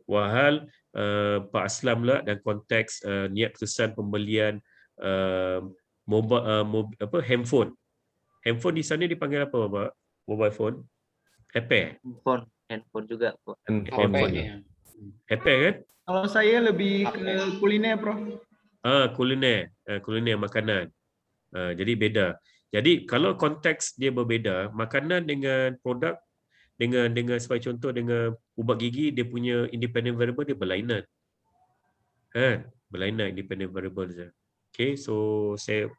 Wahal Pak Aslam lah dan konteks niat keputusan pembelian handphone. Handphone di sana dipanggil apa, Bapak? Mobile phone? Handphone juga, Pak. Handphone. Handphone kan? Kalau saya lebih ke kuliner, Prof. Kuliner makanan. Jadi beda. Jadi kalau konteks dia berbeza, makanan dengan produk dengan sebagai contoh dengan ubat gigi, dia punya independent variable dia berlainan. Berlainan independent variable dia. Okay, so saya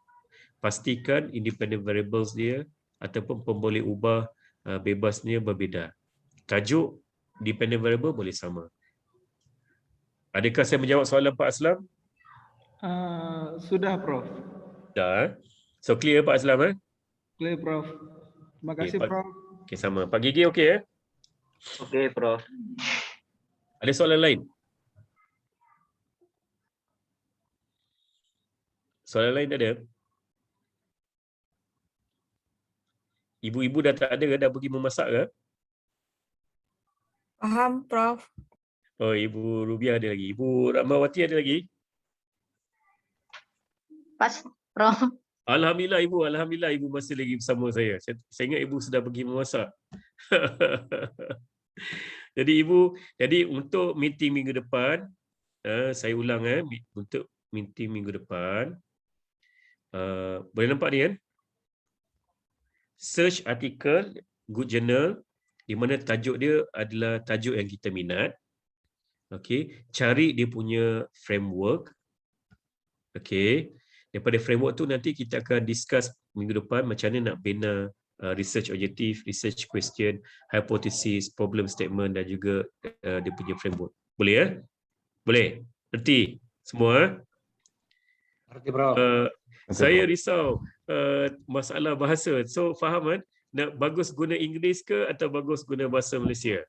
pastikan independent variables dia ataupun pemboleh ubah bebasnya berbeza. Tajuk dependent variable boleh sama. Adakah saya menjawab soalan Pak Aslam? Sudah, Prof. Dah. So clear Pak Aslam? Clear, Prof. Terima kasih, Prof. Okey, sama. Pak Gigi okey? Oke, Prof. Ada soalan lain? Soalan lain ada? Ibu-ibu dah tak ada ke? Dah pergi memasak ke? Paham, Prof. Oh, Ibu Rubiah ada lagi. Ibu Rahmawati ada lagi? Pas, Prof. Alhamdulillah Ibu. Alhamdulillah Ibu masih lagi bersama saya. Saya ingat Ibu sudah pergi memasak. Jadi Ibu, untuk meeting minggu depan, saya ulang untuk meeting minggu depan, boleh nampak ni kan? Search artikel Good Journal di mana tajuk dia adalah tajuk yang kita minat. Okey, cari dia punya framework. Okey, daripada framework tu nanti kita akan discuss minggu depan macam mana nak bina research objective, research question, hypothesis, problem statement dan juga dia punya framework. Boleh ya? Boleh? Erti semua? Arti, Prof. Saya risau masalah bahasa. So faham kan? Nak bagus guna Inggeris ke atau bagus guna bahasa Malaysia?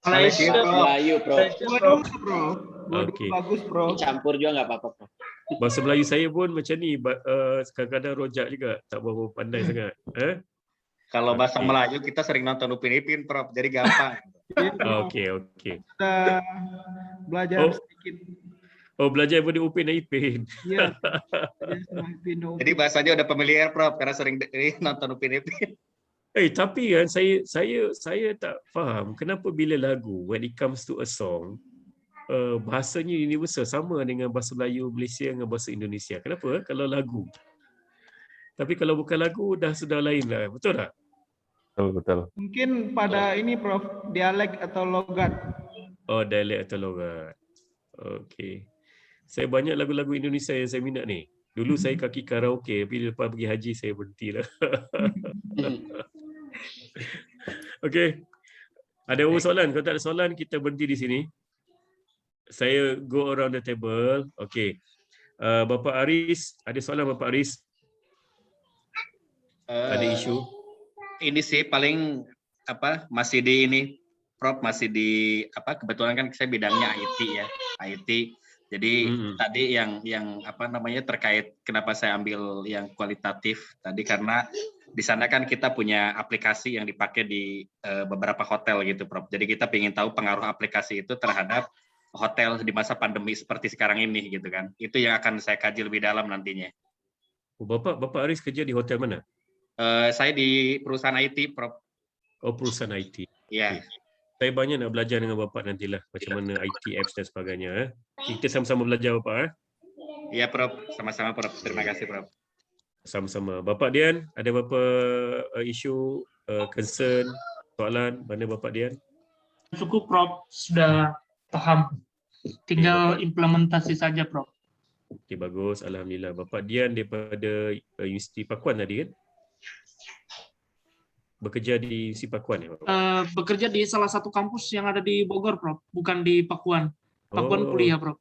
Malaysia, Melayu, Prof. Okey. Bagus, Prof. Campur juga nggak apa-apa, Prof. Bahasa Melayu saya pun macam ni, kadang-kadang rojak juga, tak berapa pandai sangat. Kalau bahasa Okey. Melayu kita sering nonton Upin Ipin, Prof. Jadi gampang. Okey. Kita belajar sedikit. Oh, belajar daripada Upin dan Ipin. Iya. Jadi bahasanya udah familiar, Prof. Karena sering nonton Upin Ipin. Tapi kan saya tak faham kenapa bila lagu, when it comes to a song, bahasanya universal, sama dengan bahasa Melayu Malaysia dengan bahasa Indonesia. Kenapa kalau lagu? Tapi kalau bukan lagu sudah lain lah. Betul tak? Betul. Mungkin pada ini, Prof, dialek atau logat. Oh, dialek atau logat. Okey. Saya banyak lagu-lagu Indonesia yang saya minat ni. Dulu saya kaki karaoke, tapi lepas pergi haji saya berhenti lah. Okey. Ada soalan? Kalau tak ada soalan, kita berhenti di sini. Saya go around the table. Okey. Bapak Aris, ada soalan Bapak Aris? Ada isu? Ini sih paling masih di ini, Prof, masih di kebetulan kan saya bidangnya IT ya, IT. Jadi tadi yang terkait kenapa saya ambil yang kualitatif tadi karena di sana kan kita punya aplikasi yang dipakai di beberapa hotel gitu, Prof. Jadi kita ingin tahu pengaruh aplikasi itu terhadap hotel di masa pandemi seperti sekarang ini gitu kan. Itu yang akan saya kaji lebih dalam nantinya. Bapak Aris kerja di hotel mana? Saya di perusahaan IT, Prof. Oh, perusahaan IT. Iya. Saya banyak nak belajar dengan Bapak nantilah macam mana IT apps dan sebagainya. Kita sama-sama belajar Bapak. Iya, Prof. Sama-sama, Prof. Terima kasih, Prof. Sama-sama. Bapak Dian, ada berapa isu, concern, soalan? Mana Bapak Dian? Cukup, Prof. Sudah paham. Tinggal implementasi saja, Prof. Okey, bagus. Alhamdulillah. Bapak Dian daripada Universiti Pakuan tadi kan? Bekerja di Universiti Pakuan ya, Bapak? Bekerja di salah satu kampus yang ada di Bogor, Prof. Bukan di Pakuan. Pakuan kuliah, Prof.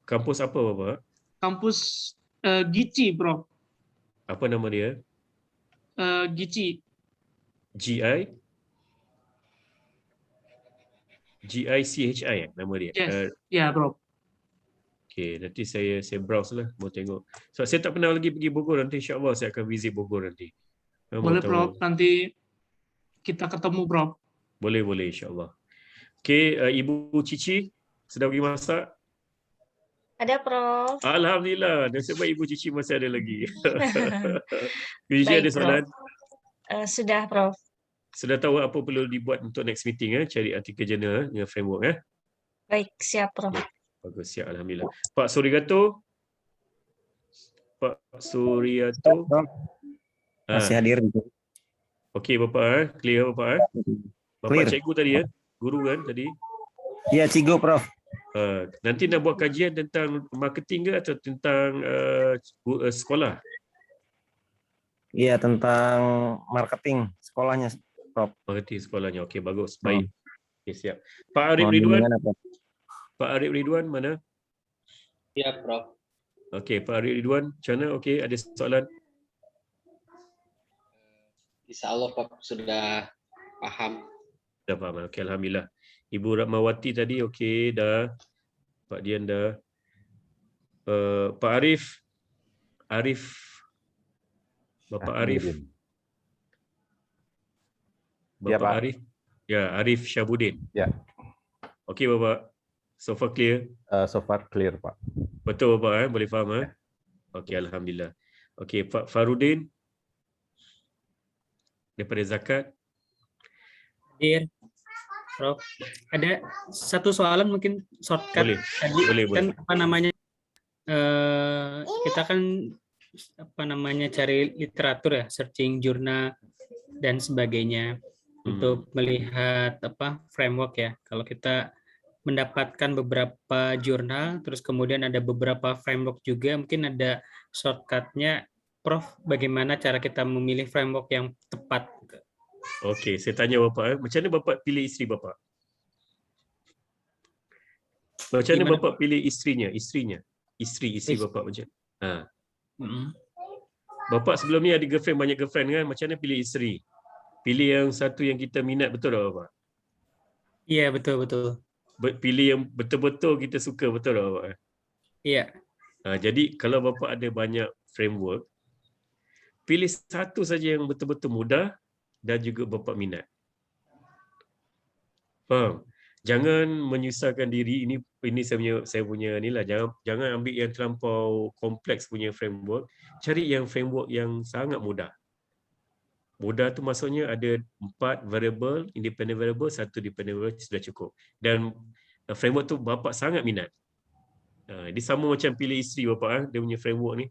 Kampus apa, Bapak? Kampus GICI, Prof. Apa nama dia? GICI. GICHI ya nama dia? Yes. Ya, Prof. Okey, nanti saya browse lah, mau tengok. So, saya tak pernah lagi pergi Bogor, nanti insya-Allah saya akan visit Bogor nanti. Boleh, Prof. Nanti kita ketemu, Prof. Boleh, insya-Allah. Okey, Ibu Cici sudah pergi masak? Ada, Prof. Alhamdulillah, nasib baik Ibu Cici masih ada lagi. Ibu Cici Baik, ada soalan? Sudah, Prof. Sudah tahu apa perlu dibuat untuk next meeting cari artikel jurnal dengan framework Baik, siap, Prof. Bagus, siap, alhamdulillah. Pak Suryato? Masih hadir. Okey, Bapak, clear Bapak? Bapak Clear. cikgu tadi guru kan tadi? Iya, cikgu, Prof. Nanti nak buat kajian tentang marketing ke atau tentang sekolah? Iya, tentang marketing sekolahnya, Prof. Marketing sekolahnya. Okey, bagus. Baik. Okey, siap. Pak Arif Mohon Ridwan. bimbingan, Prof. Pak Arif Ridwan mana? Ya, Prof. Okey, Pak Arif Ridwan, macam mana? Okey, ada soalan? Insya Allah, Prof, sudah paham. Dah faham. Okey, alhamdulillah. Ibu Ratmawati tadi okey dah. Pak Dian dah. Pak Arif. Bapak Arif. Ya, Bapak Pak. Arif. Ya, Arif Syahbudin. Ya. Okey, Bapak. So far clear? So far clear, Pak. Betul, Bapak, boleh faham? Okey, alhamdulillah. Okey, Pak Farudin daripada Zakat. Hadir, Prof. Ada satu soalan mungkin shortcut Boleh, tadi boleh, kan boleh. apa namanya kita kan apa namanya cari literatur ya, searching jurnal dan sebagainya untuk melihat apa framework ya. Kalau kita mendapatkan beberapa jurnal, terus kemudian ada beberapa framework juga, mungkin ada shortcutnya, Prof. Bagaimana cara kita memilih framework yang tepat? Okey, saya tanya Bapak, macam mana Bapak pilih isteri Bapak? Macam mana Gimana, Bapak pilih isterinya? Isteri Bapak macam. Bapak sebelum ni ada girlfriend, banyak girlfriend kan? Macam mana pilih isteri? Pilih yang satu yang kita minat, betul tak Bapak? Iya, betul. Pilih yang betul-betul kita suka, betul tak Bapak? Iya. Jadi kalau Bapak ada banyak framework, pilih satu saja yang betul-betul mudah dan juga Bapak minat. Faham? Jangan menyusahkan diri. Ini saya punya inilah. Jangan ambil yang terlampau kompleks punya framework. Cari yang framework yang sangat mudah. Mudah tu maksudnya ada 4 variable, independent variable, 1 dependent variable sudah cukup. Dan framework tu Bapak sangat minat. Dia sama macam pilih isteri Bapak, dia punya framework ni.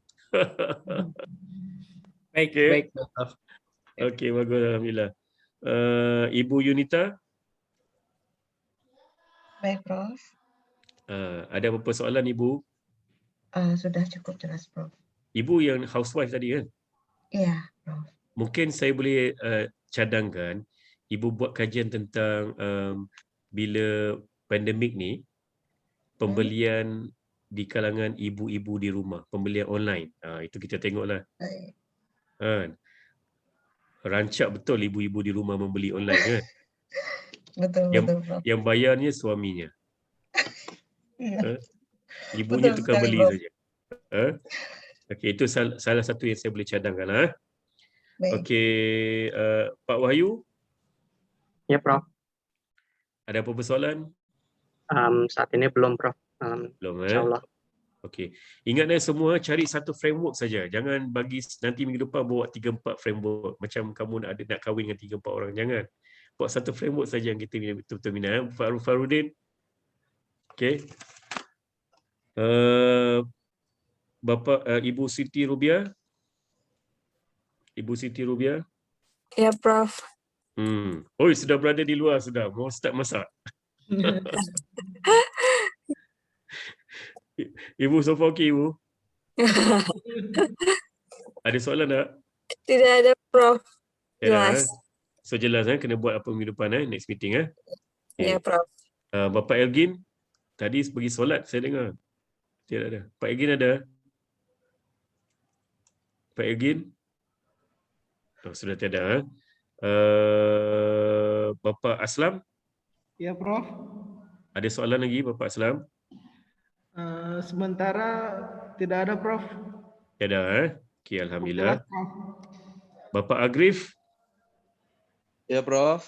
Baik. Okey, bagus, alhamdulillah. Ibu Yunita. Baik, Prof. Ada apa-apa soalan Ibu? Sudah cukup jelas, Prof. Ibu yang housewife tadi kan? Iya, Prof. Mungkin saya boleh cadangkan Ibu buat kajian tentang bila pandemik ni pembelian di kalangan ibu-ibu di rumah, pembelian online. Itu kita tengoklah. Rancak betul ibu-ibu di rumah membeli online kan? Betul, Prof. Yang bayarnya suaminya. Iya. Ibunya Betul tukar sekali, beli Prof. saja. Okey, itu salah satu yang saya boleh cadangkan. Baik. Okey, Pak Wahyu. Ya, Prof. Ada apa-apa soalan? Saat ini belum, Prof. Belum, Insyaallah. Okey. Ingatlah semua cari satu framework saja. Jangan bagi nanti minggu depan bawa 3-4 framework. Macam kamu nak kahwin dengan 3-4 orang. Jangan. Buat satu framework saja yang kita betul-betul minat. Farudin. Okey. Bapa Ibu Siti Rubia. Ibu Siti Rubia. Ya, Prof. Oi, sudah berada di luar sudah. Mau start masak. Ibu sofa okey, Ibu? Ada soalan tak? Tidak ada, Prof. Jelas. Jelas. So jelas kena buat apa minggu depan next meeting Ya, Prof. Bapak Elgin tadi pergi solat saya dengar. Tidak ada. Pak Elgin ada? Pak Elgin? Sudah tiada. Bapak Aslam? Ya, Prof. Ada soalan lagi Bapak Aslam? Sementara tidak ada, Prof. Tiada. Okey, alhamdulillah. Bapak Agrif? Ya, Prof.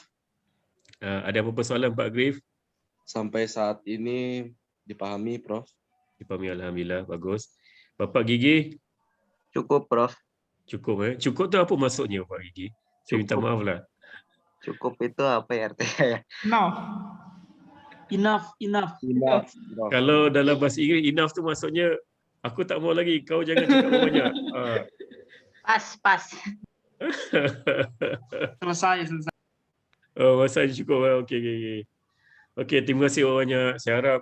Ada apa-apa soalan Pak Agrif? Sampai saat ini dipahami, Prof. Dipahami, alhamdulillah, bagus. Bapak Gigi? Cukup, Prof. Cukup Cukup tu apa maksudnya Pak Gigi? Saya minta maaf lah. Cukup itu apa ya artinya? Enough. Kalau dalam bahasa Inggeris enough tu maksudnya aku tak mau lagi, kau jangan cakap banyak. Pas. Selesai. Oh, masa cukup. Okey. Okey, terima kasih banyak. Saya harap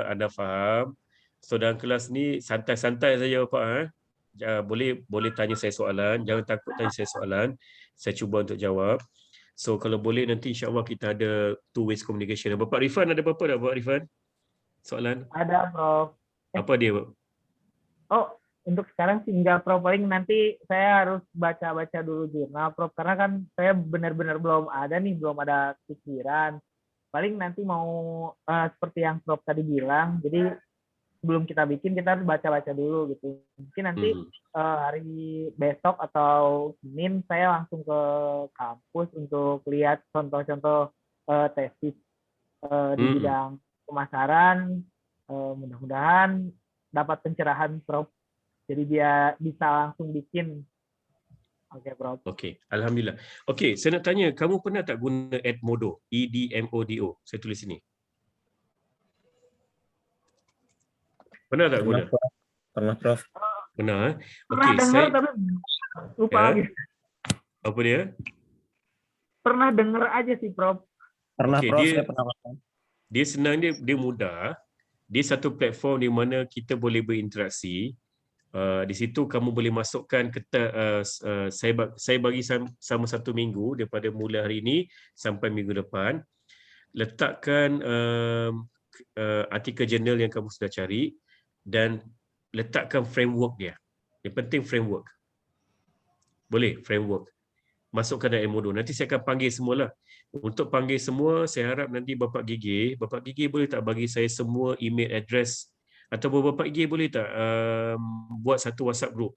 anda faham. So dalam kelas ni santai-santai saja Pak. boleh tanya saya soalan, jangan takut tanya saya soalan. Saya cuba untuk jawab. So kalau boleh nanti insya-Allah kita ada two ways communication. Bapak Rifan ada apa-apa tak Bapak Rifan? Soalan? Ada, Prof. Apa dia, Pak? Oh, untuk sekarang sih enggak, Prof. Paling nanti saya harus baca-baca dulu jurnal, Prof. Karena kan saya benar-benar belum ada pikiran. Paling nanti mau seperti yang Prof tadi bilang, jadi sebelum kita bikin kita harus baca-baca dulu gitu. Mungkin nanti hari besok atau Senin saya langsung ke kampus untuk lihat contoh-contoh tesis di bidang pemasaran. Mudah-mudahan dapat pencerahan, Prof. Jadi dia bisa langsung bikin. Oke, Prof. Okey, alhamdulillah. Okey, saya nak tanya, kamu pernah tak guna Edmodo? EDMODO. Saya tulis sini. Pernah tak guna? Pernah, Prof. Pernah. Pernah Okey, dengar saya tapi lupa lagi. apa dia? Pernah dengar aja sih, Prof. Pernah, Okey, Prof. dia Saya pernah pakai. dia senang, dia mudah. Dia satu platform di mana kita boleh berinteraksi. Di situ kamu boleh masukkan saya bagi sama 1 minggu daripada mula hari ini sampai minggu depan. Letakkan artikel jurnal yang kamu sudah cari dan letakkan framework dia. Yang penting framework. Boleh framework. Masukkan dalam Edmodo. Nanti saya akan panggil semualah. Untuk panggil semua, saya harap nanti Bapak Gigi boleh tak bagi saya semua email address ataupun Bapak Gigi boleh tak buat satu WhatsApp group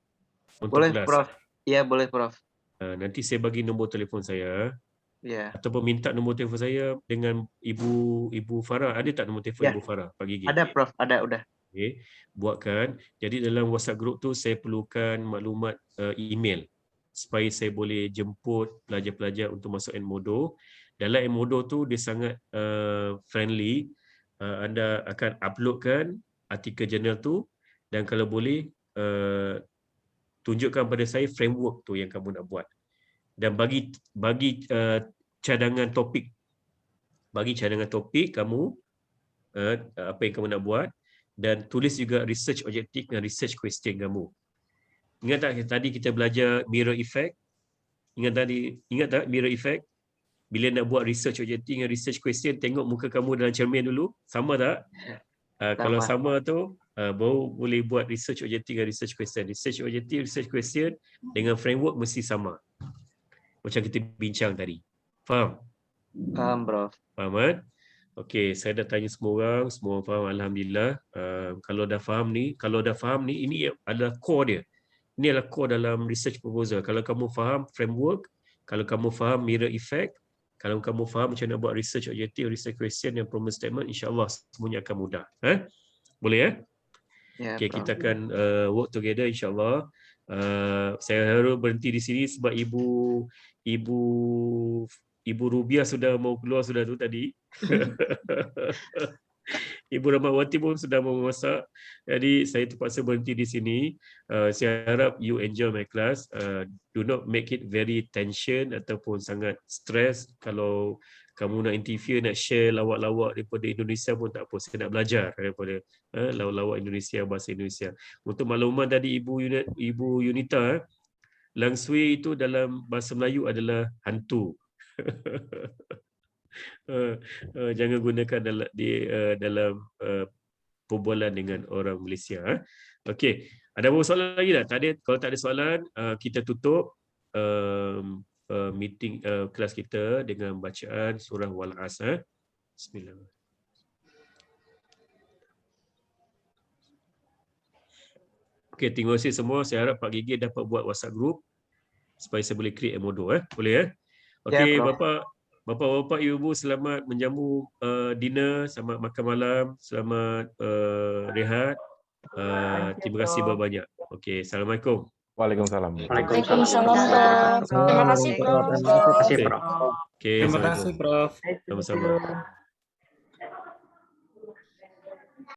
untuk Boleh, kelas. Prof. Iya, boleh, Prof. Nanti saya bagi nombor telefon saya Iya. ataupun minta nombor telefon saya dengan Ibu Farah. Ada tak nombor telefon Ya. Ibu Farah, Pak Gigi? Ada, Prof. Ada, udah. Okay. Buatkan. Jadi dalam WhatsApp group tu saya perlukan maklumat email supaya saya boleh jemput pelajar-pelajar untuk masuk Edmodo. Dalam Edmodo tu dia sangat friendly. Anda akan uploadkan artikel jurnal tu dan kalau boleh tunjukkan pada saya framework tu yang kamu nak buat dan bagi cadangan topik. Bagi cadangan topik kamu apa yang kamu nak buat dan tulis juga research objektif dan research question kamu. Ingat tak tadi kita belajar mirror effect? Ingat tak mirror effect? Bila nak buat research objektif dengan research question, tengok muka kamu dalam cermin dulu. Sama tak? Kalau sama tu, baru boleh buat research objektif dengan research question. Research objektif, research question dengan framework mesti sama. Macam kita bincang tadi. Faham? Paham, Prof. Faham kan? Okey, saya dah tanya semua orang faham, alhamdulillah. Kalau dah faham ni, ini adalah core dia. Ini adalah core dalam research proposal. Kalau kamu faham framework, kalau kamu faham mirror effect, kalau kamu faham macam nak buat research objektif, research question dan problem statement, insya-Allah semuanya akan mudah. Boleh ya? Ya, Okey, kita akan work together insya-Allah. Saya harus berhenti di sini sebab Ibu Rubiah sudah mau keluar sudah tu tadi. Ibu Rahmawati pun sudah mau masak. Jadi saya terpaksa berhenti di sini. Saya harap you enjoy my class. Do not make it very tension ataupun sangat stress. Kalau kamu nak interview, nak share lawak-lawak daripada Indonesia pun tak apa. Saya nak belajar daripada lawak-lawak Indonesia, bahasa Indonesia. Untuk makluman tadi Ibu Yunita, langsui itu dalam bahasa Melayu adalah hantu. Jangan gunakan dalam perbualan dengan orang Malaysia. Okey, ada apa soalan lagi tak? Kalau tak ada soalan, kita tutup meeting kelas kita dengan bacaan surah Wal-As. Bismillah. Okey, terima kasih semua. Saya harap Pak Gigi dapat buat WhatsApp group supaya saya boleh create Edmodo. Boleh ya? Okey, Bapak-bapak, ibu selamat menjamu dinner, selamat makan malam, selamat rehat. Terima kasih banyak. Okey, Assalamualaikum. Waalaikumsalam. Waalaikumsalam. Terima kasih, Prof. Okey, Terima kasih, Prof. Sama-sama.